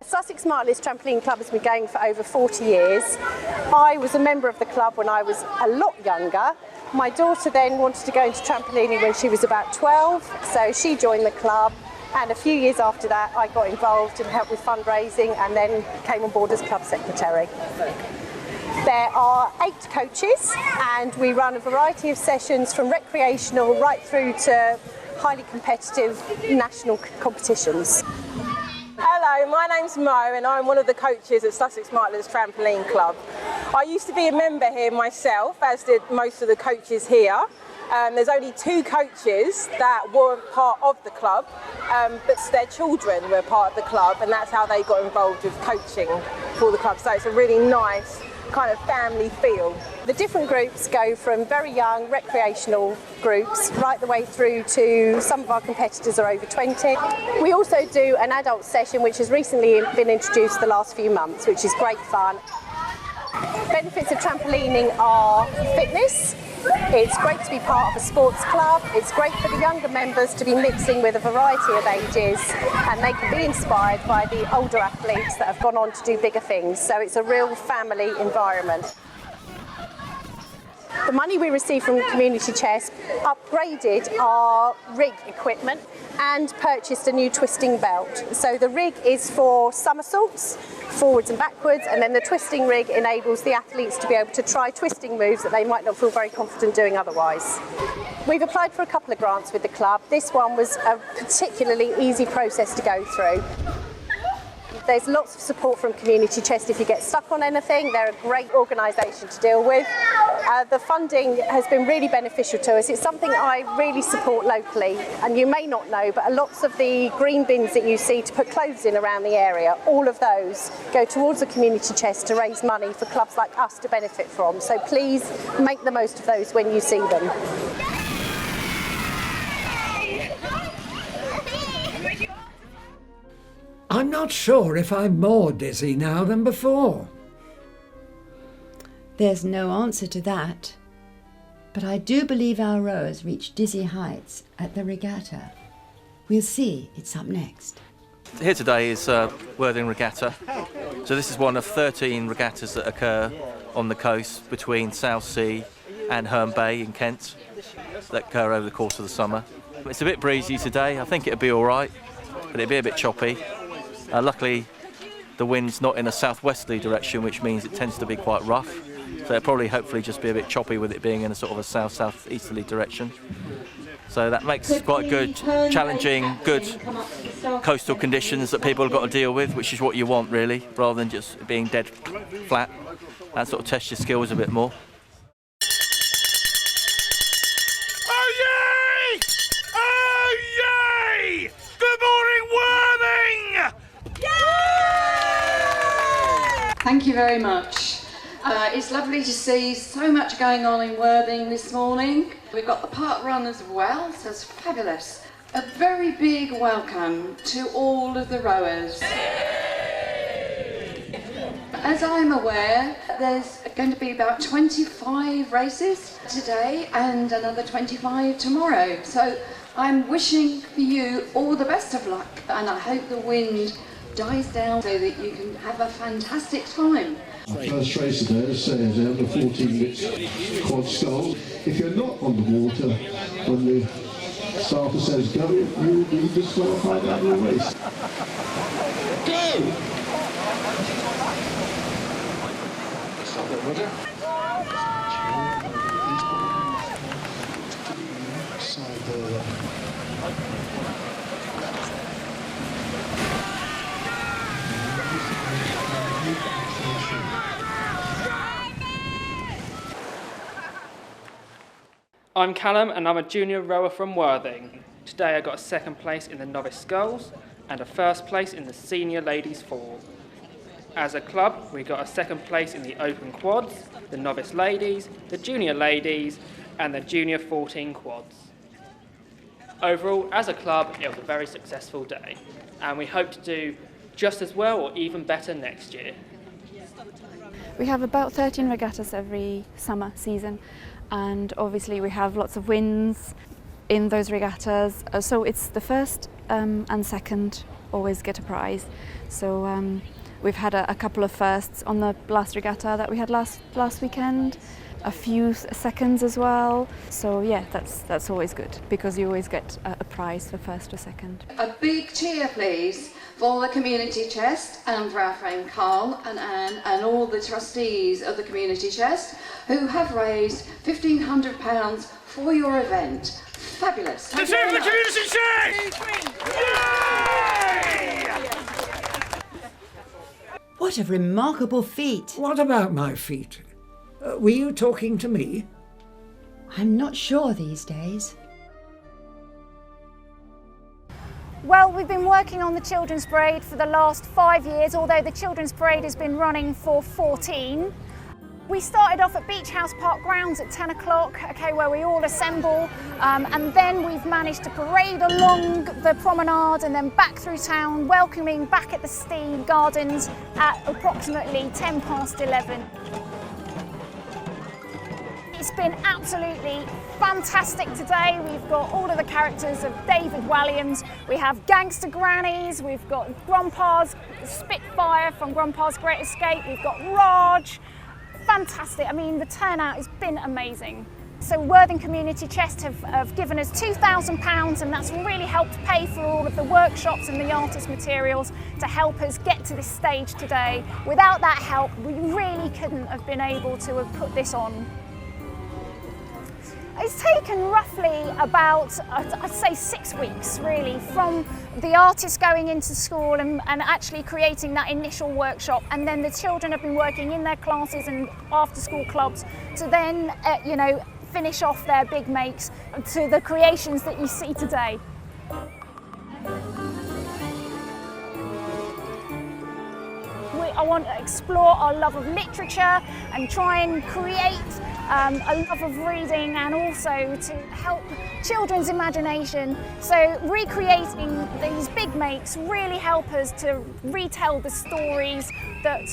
Sussex Martless Trampoline Club has been going for over 40 years. I was a member of the club when I was a lot younger. My daughter then wanted to go into trampolining when she was about 12, so she joined the club, and a few years after that I got involved and helped with fundraising, and then came on board as club secretary. There are 8 coaches, and we run a variety of sessions from recreational right through to highly competitive national competitions. Hello, my name's Mo and I'm one of the coaches at Sussex Martless Trampoline Club. I used to be a member here myself, as did most of the coaches here. There's only 2 coaches that weren't part of the club, but their children were part of the club, and that's how they got involved with coaching for the club. So it's a really nice kind of family feel. The different groups go from very young recreational groups right the way through to some of our competitors are over 20. We also do an adult session which has recently been introduced the last few months, which is great fun. Benefits of trampolining are fitness. It's great to be part of a sports club. It's great for the younger members to be mixing with a variety of ages, and they can be inspired by the older athletes that have gone on to do bigger things. So it's a real family environment. The money we received from Community Chest upgraded our rig equipment and purchased a new twisting belt. So the rig is for somersaults, forwards and backwards, and then the twisting rig enables the athletes to be able to try twisting moves that they might not feel very confident doing otherwise. We've applied for a couple of grants with the club. This one was a particularly easy process to go through. There's lots of support from Community Chest if you get stuck on anything. They're a great organisation to deal with. The funding has been really beneficial to us. It's something I really support locally, and you may not know, but lots of the green bins that you see to put clothes in around the area, all of those go towards the Community Chest to raise money for clubs like us to benefit from. So please make the most of those when you see them. I'm not sure if I'm more dizzy now than before. There's no answer to that. But I do believe our rowers reach dizzy heights at the regatta. We'll see, it's up next. Here today is Worthing Regatta. So this is one of 13 regattas that occur on the coast between Southsea and Herne Bay in Kent that occur over the course of the summer. It's a bit breezy today. I think it'll be all right, but it'll be a bit choppy. Luckily, the wind's not in a southwesterly direction, which means it tends to be quite rough. So it'll probably hopefully just be a bit choppy with it being in a sort of a south-south-easterly direction. So that makes quite good, challenging, good coastal conditions that people have got to deal with, which is what you want really, rather than just being dead flat. That sort of tests your skills a bit more. Oh yay! Oh yay! Good morning, Worthing! Thank you very much. It's lovely to see so much going on in Worthing this morning. We've got the park run as well, so it's fabulous. A very big welcome to all of the rowers. As I'm aware, there's going to be about 25 races today and another 25 tomorrow. So I'm wishing for you all the best of luck, and I hope the wind dies down so that you can have a fantastic time. Our first race today is under 14 minutes quad sculls. If you're not on the water when the starter says go, you will be disqualified out of the race. Go! Stop it, Roger. Side there. I'm Callum and I'm a junior rower from Worthing. Today I got a second place in the novice sculls and a first place in the senior ladies four. As a club, we got a second place in the open quads, the novice ladies, the junior ladies and the junior 14 quads. Overall, as a club, it was a very successful day and we hope to do just as well or even better next year. We have about 13 regattas every summer season, and obviously we have lots of wins in those regattas. So it's the first and second always get a prize. So we've had a couple of firsts on the last regatta that we had last weekend, a few seconds as well. So yeah, that's always good because you always get a prize for first or second. A big cheer, please, for the community chest and for our friend Carl and Anne and all the trustees of the community chest who have raised £1,500 for your event. Fabulous. Let's hear the community chest! What a remarkable feat. What about my feat? Were you talking to me? I'm not sure these days. Well, we've been working on the Children's Parade for the last 5 years, although the Children's Parade has been running for 14. We started off at Beach House Park grounds at 10 o'clock, okay, where we all assemble, and then we've managed to parade along the promenade and then back through town, welcoming back at the Steam Gardens at approximately 10 past 11. It's been absolutely fantastic today. We've got all of the characters of David Walliams. We have gangster grannies. We've got Grandpa's Spitfire from Grandpa's Great Escape. We've got Raj. Fantastic. I mean, the turnout has been amazing. So Worthing Community Chest have given us £2,000 and that's really helped pay for all of the workshops and the artist materials to help us get to this stage today. Without that help, we really couldn't have been able to have put this on. It's taken roughly about, I'd say 6 weeks really, from the artists going into school and actually creating that initial workshop, and then the children have been working in their classes and after school clubs to then, finish off their big makes to the creations that you see today. I want to explore our love of literature and try and create a love of reading and also to help children's imagination. So recreating these big makes really help us to retell the stories that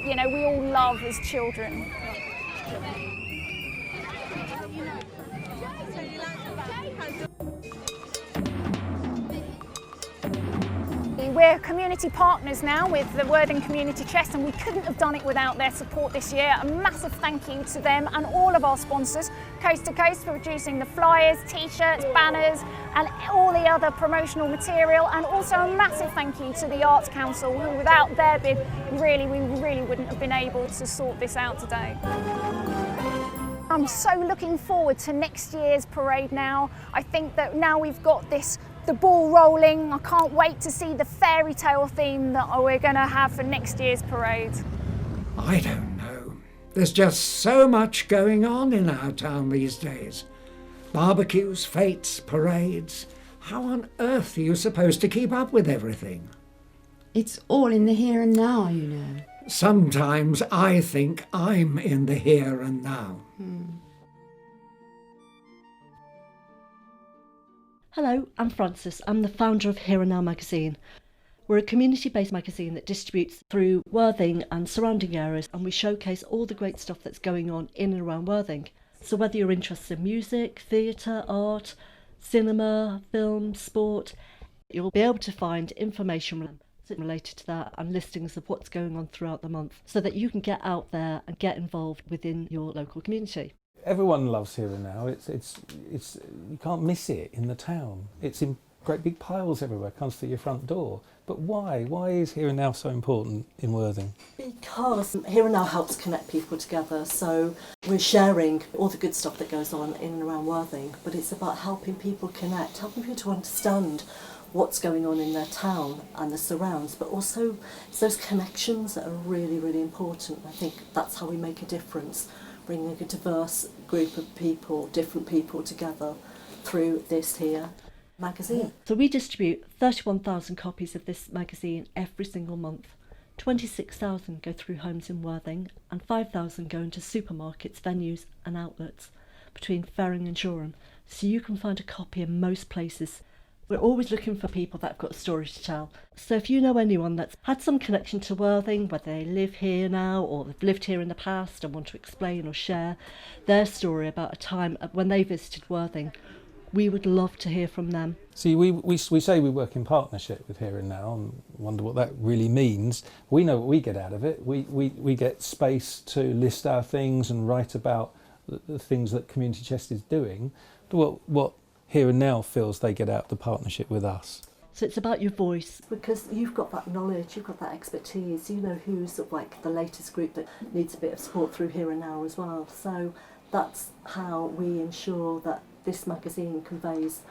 we all love as children. We're community partners now with the Worthing Community Chest and we couldn't have done it without their support this year. A massive thank you to them and all of our sponsors, Coast to Coast for producing the flyers, t-shirts, banners and all the other promotional material, and also a massive thank you to the Arts Council, who without their bid we really wouldn't have been able to sort this out today. I'm so looking forward to next year's parade now. I think that now we've got the ball rolling, I can't wait to see the fairy tale theme that we're going to have for next year's parade. I don't know. There's just so much going on in our town these days. Barbecues, fetes, parades. How on earth are you supposed to keep up with everything? It's all in the here and now, you know. Sometimes I think I'm in the here and now. Hello, I'm Frances. I'm the founder of Here and Now magazine. We're a community-based magazine that distributes through Worthing and surrounding areas, and we showcase all the great stuff that's going on in and around Worthing. So whether you're interested in music, theatre, art, cinema, film, sport, you'll be able to find information related to that and listings of what's going on throughout the month, so that you can get out there and get involved within your local community. Everyone loves Here and Now. It's you can't miss it in the town. It's in great big piles everywhere, comes through your front door. But why? Why is Here and Now so important in Worthing? Because Here and Now helps connect people together, so we're sharing all the good stuff that goes on in and around Worthing, but it's about helping people connect, helping people to understand what's going on in their town and the surrounds, but also it's those connections that are really important. I think that's how we make a difference, bringing a diverse group of people, different people together through this here magazine. So we distribute 31,000 copies of this magazine every single month. 26,000 go through homes in Worthing and 5,000 go into supermarkets, venues and outlets between Ferring and Shoreham. So you can find a copy in most places. We're always looking for people that have got a story to tell. So if you know anyone that's had some connection to Worthing, whether they live here now or they've lived here in the past and want to explain or share their story about a time when they visited Worthing, we would love to hear from them. See, we say we work in partnership with Here and Now and wonder what that really means. We know what we get out of it. We get space to list our things and write about the things that Community Chest is doing. What Here and Now feels they get out of the partnership with us. So it's about your voice, because you've got that knowledge, you've got that expertise, you know who's sort of like the latest group that needs a bit of support through Here and Now as well. So that's how we ensure that this magazine conveys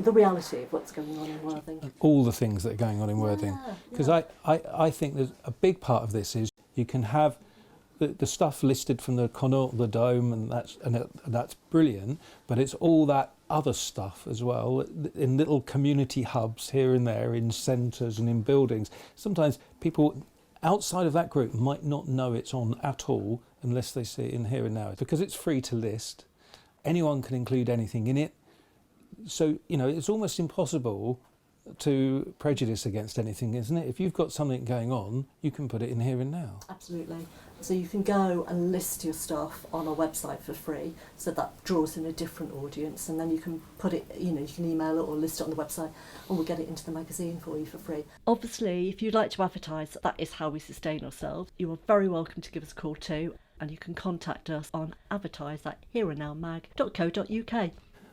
the reality of what's going on in Worthing. All the things that are going on in Worthing. Because I think there's a big part of this is you can have the stuff listed from the Connaught, the Dome, and that's brilliant, but it's all that other stuff as well in little community hubs here and there, in centres and in buildings. Sometimes people outside of that group might not know it's on at all unless they see it in Here and Now. Because it's free to list, anyone can include anything in it. So, you know, it's almost impossible to prejudice against anything, isn't it? If you've got something going on, you can put it in Here and Now. Absolutely. So you can go and list your stuff on our website for free, so that draws in a different audience, and then you can put it, you know, you can email it or list it on the website and we'll get it into the magazine for you for free. Obviously, if you'd like to advertise, that is how we sustain ourselves. You are very welcome to give us a call too, and you can contact us on advertise@hereandnowmag.co.uk.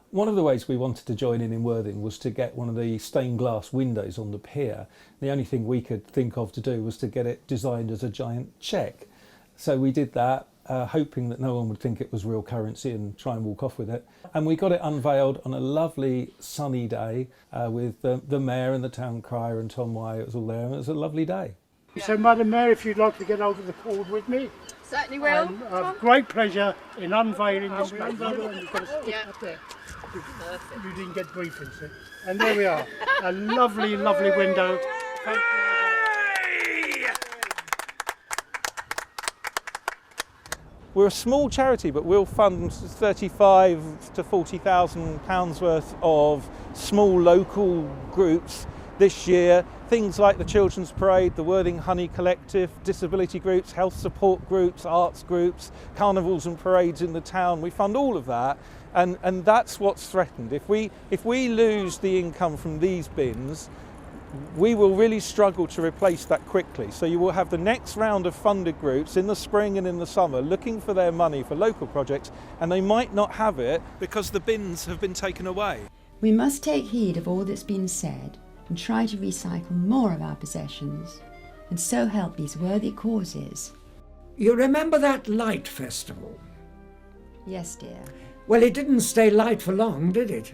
One of the ways we wanted to join in Worthing was to get one of the stained glass windows on the pier. The only thing we could think of to do was to get it designed as a giant cheque. So we did that, hoping that no one would think it was real currency and try and walk off with it. And we got it unveiled on a lovely sunny day with the Mayor and the Town Crier and Tom Wyatt was all there, and it was a lovely day. So, Madam Mayor, if you'd like to get over the cord with me. Certainly will. I have great pleasure in unveiling this magazine. You've got to stick up there. You didn't get briefing, see? And there we are. A lovely, lovely window. Thank you. We're a small charity, but we'll fund £35,000 to £40,000 worth of small local groups this year. Things like the Children's Parade, the Worthing Honey Collective, disability groups, health support groups, arts groups, carnivals and parades in the town. We fund all of that, and that's what's threatened. If we lose the income from these bins, we will really struggle to replace that quickly. So you will have the next round of funded groups in the spring and in the summer looking for their money for local projects, and they might not have it because the bins have been taken away. We must take heed of all that's been said and try to recycle more of our possessions and so help these worthy causes. You remember that light festival? Yes, dear. Well, it didn't stay light for long, did it?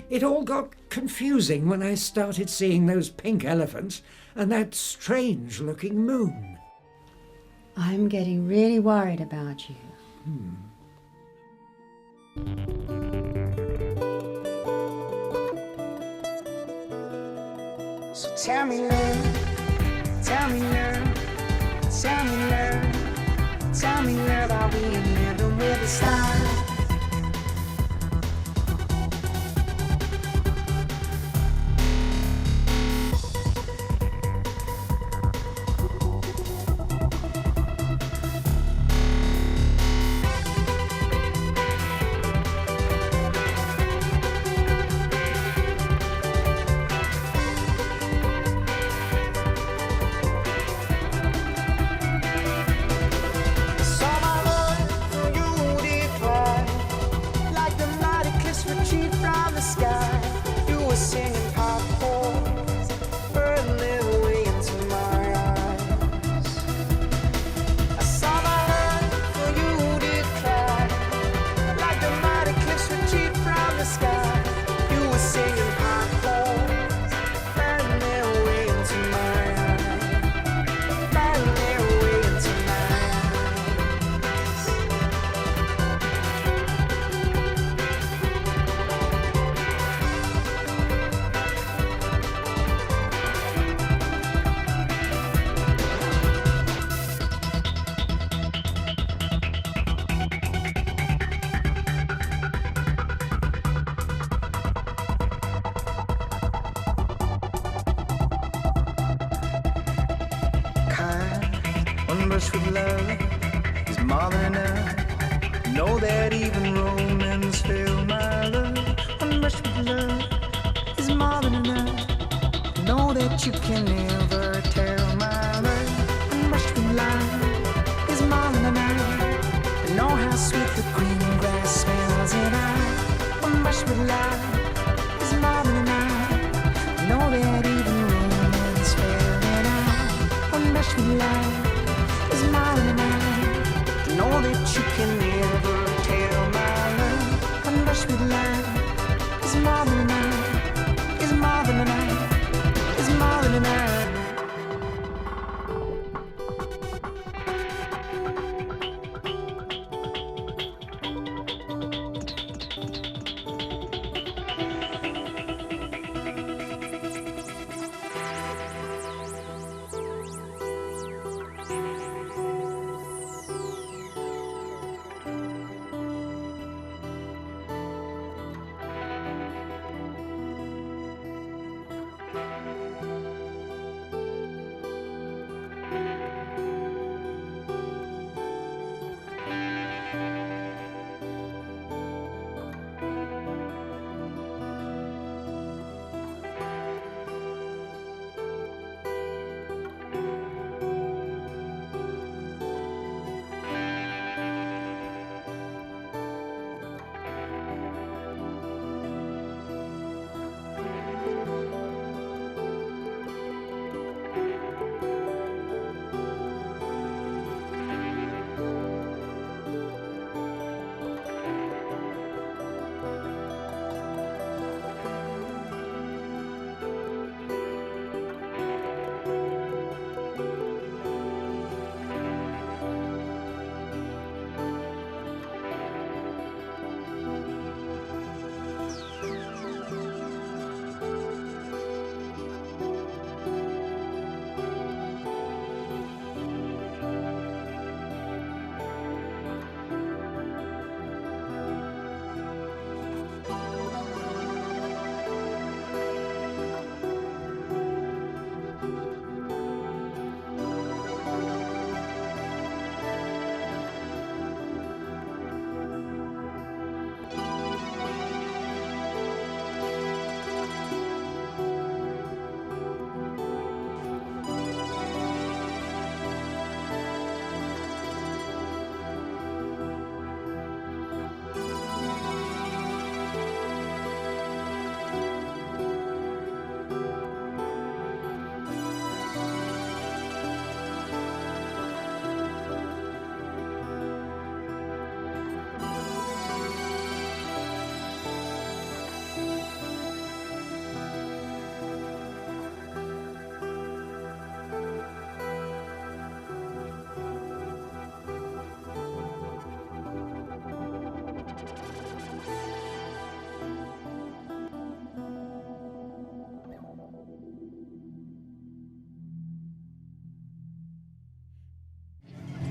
It all got confusing when I started seeing those pink elephants and that strange-looking moon. I'm getting really worried about you. So tell me, love, tell me, love, tell me, love, tell me, love, are we living with the stars? One brush with love is more than enough. Know that even Romans fail my love. One brush with love is more than enough. Know that you can never tell my love. One brush with love is more than enough. Know how sweet the green grass smells, and one brush with love is more than enough. Know that even Romans fail, and one brush with love is more than enough. Know that you can never tell my love. One brush with love is more than enough. Is more than enough. Is more than enough.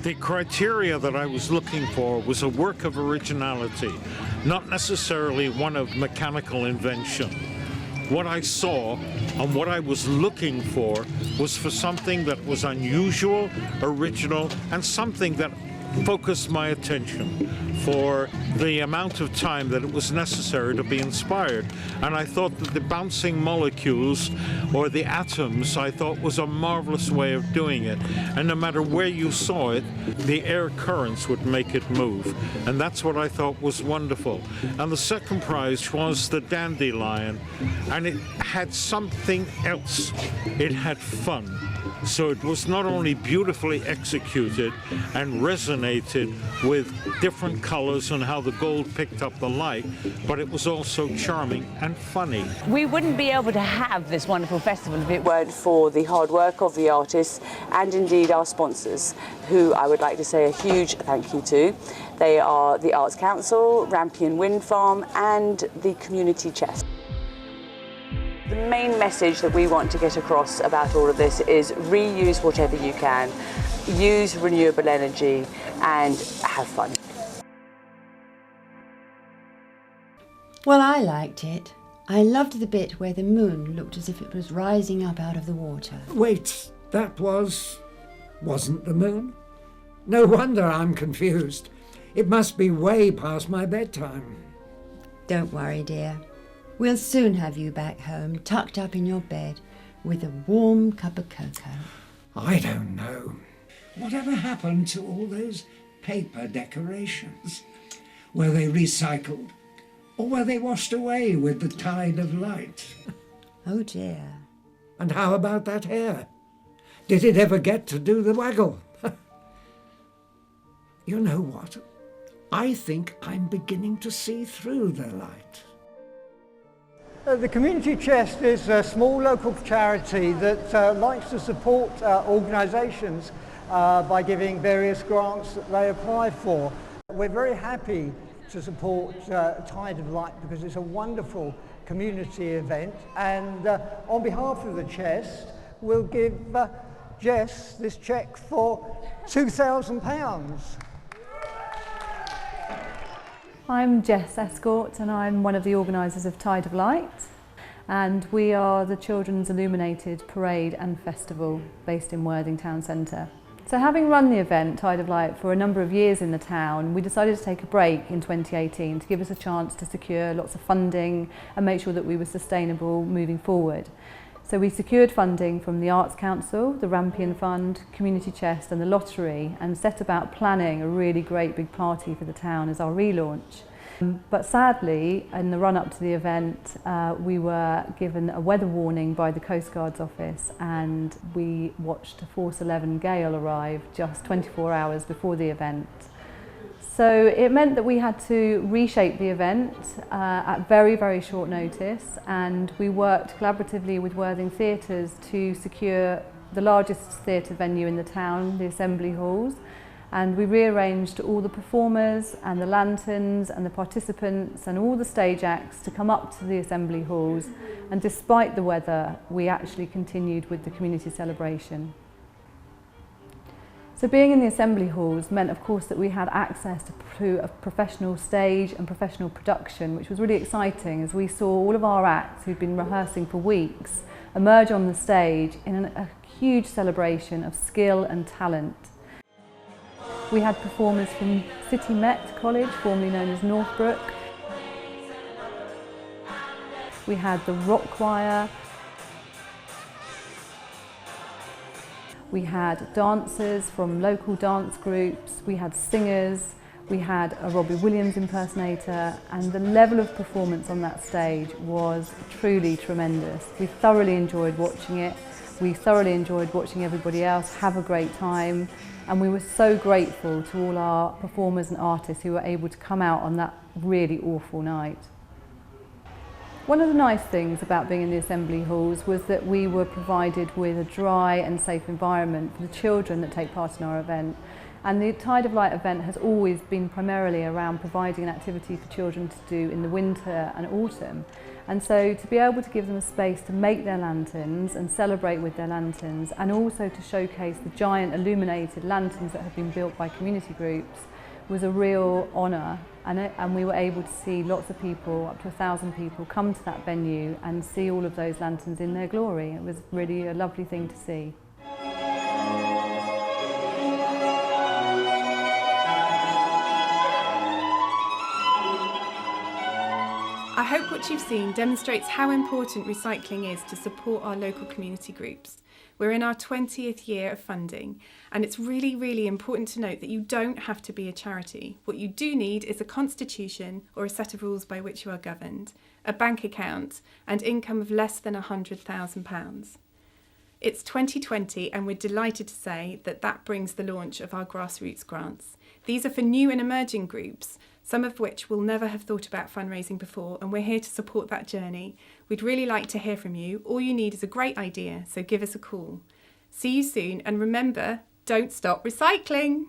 The criteria that I was looking for was a work of originality, not necessarily one of mechanical invention. What I saw and what I was looking for was for something that was unusual, original, and something that focused my attention for the amount of time that it was necessary to be inspired. And I thought that the bouncing molecules or the atoms, I thought, was a marvelous way of doing it. And no matter where you saw it, the air currents would make it move. And that's what I thought was wonderful. And the second prize was the dandelion, and it had something else. It had fun. So it was not only beautifully executed and resonated with different colors and how the gold picked up the light, but it was also charming and funny. We wouldn't be able to have this wonderful festival if it weren't for the hard work of the artists and indeed our sponsors, who I would like to say a huge thank you to. They are the Arts Council, Rampion Wind Farm and the Community Chest. The main message that we want to get across about all of this is reuse whatever you can, use renewable energy and have fun. Well, I liked it. I loved the bit where the moon looked as if it was rising up out of the water. Wait, that wasn't the moon? No wonder I'm confused. It must be way past my bedtime. Don't worry, dear. We'll soon have you back home, tucked up in your bed, with a warm cup of cocoa. I don't know. Whatever happened to all those paper decorations? Were they recycled? Or were they washed away with the tide of light? Oh dear. And how about that hair? Did it ever get to do the waggle? You know what? I think I'm beginning to see through the light. The Community Chest is a small local charity that likes to support organisations by giving various grants that they apply for. We're very happy to support Tide of Light because it's a wonderful community event, and on behalf of the Chest we'll give Jess this cheque for £2,000. I'm Jess Escort and I'm one of the organisers of Tide of Light, and we are the Children's Illuminated Parade and Festival based in Worthing Town Centre. So having run the event Tide of Light for a number of years in the town, we decided to take a break in 2018 to give us a chance to secure lots of funding and make sure that we were sustainable moving forward. So we secured funding from the Arts Council, the Rampion Fund, Community Chest and the Lottery, and set about planning a really great big party for the town as our relaunch. But sadly, in the run-up to the event, we were given a weather warning by the Coast Guard's office, and we watched a Force 11 gale arrive just 24 hours before the event. So it meant that we had to reshape the event at very, very short notice, and we worked collaboratively with Worthing Theatres to secure the largest theatre venue in the town, the Assembly Halls, and we rearranged all the performers and the lanterns and the participants and all the stage acts to come up to the Assembly Halls, and despite the weather we actually continued with the community celebration. So being in the Assembly Halls meant of course that we had access to a professional stage and professional production, which was really exciting as we saw all of our acts who'd been rehearsing for weeks emerge on the stage in a huge celebration of skill and talent. We had performers from City Met College, formerly known as Northbrook. We had the Rock Choir. We had dancers from local dance groups, we had singers, we had a Robbie Williams impersonator, and the level of performance on that stage was truly tremendous. We thoroughly enjoyed watching it, we thoroughly enjoyed watching everybody else have a great time, and we were so grateful to all our performers and artists who were able to come out on that really awful night. One of the nice things about being in the Assembly Halls was that we were provided with a dry and safe environment for the children that take part in our event, And the Tide of Light event has always been primarily around providing an activity for children to do in the winter and autumn. And so to be able to give them a space to make their lanterns and celebrate with their lanterns, and also to showcase the giant illuminated lanterns that have been built by community groups, was a real honour. And we were able to see lots of people, up to 1,000 people, come to that venue and see all of those lanterns in their glory. It was really a lovely thing to see. I hope what you've seen demonstrates how important recycling is to support our local community groups. We're in our 20th year of funding, and it's really, really important to note that you don't have to be a charity. What you do need is a constitution or a set of rules by which you are governed, a bank account, and income of less than £100,000. It's 2020, and we're delighted to say that that brings the launch of our grassroots grants. These are for new and emerging groups, some of which will never have thought about fundraising before, and we're here to support that journey. We'd really like to hear from you. All you need is a great idea, so give us a call. See you soon, and remember, don't stop recycling!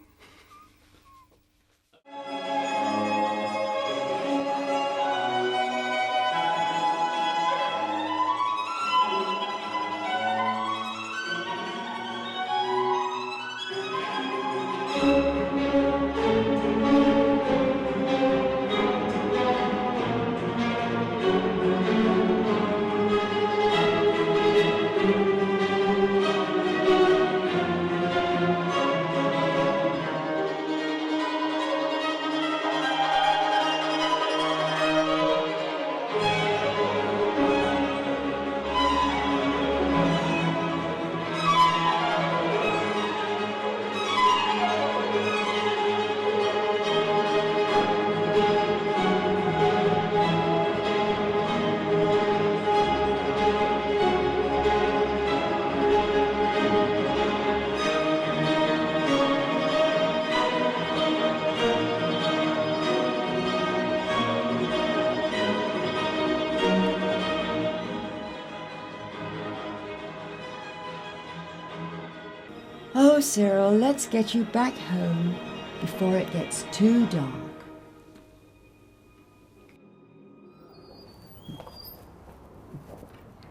Oh, Cyril, let's get you back home before it gets too dark.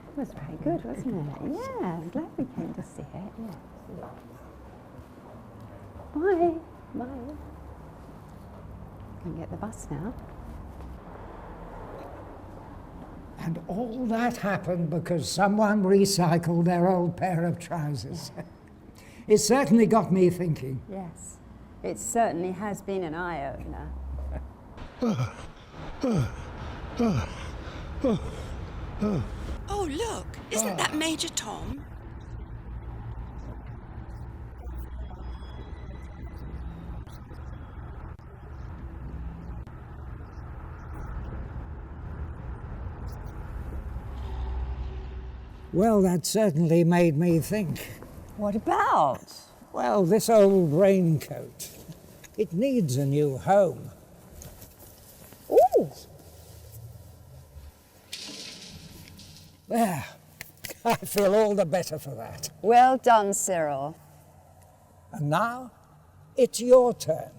It was very good, wasn't it? Yeah, I'm glad we came to see it. Yeah. Bye. Bye. Can get the bus now. And all that happened because someone recycled their old pair of trousers. It certainly got me thinking. Yes, it certainly has been an eye-opener. Oh, look, isn't that Major Tom? Well, that certainly made me think. What about? Well, this old raincoat. It needs a new home. Ooh! There. I feel all the better for that. Well done, Cyril. And now, it's your turn.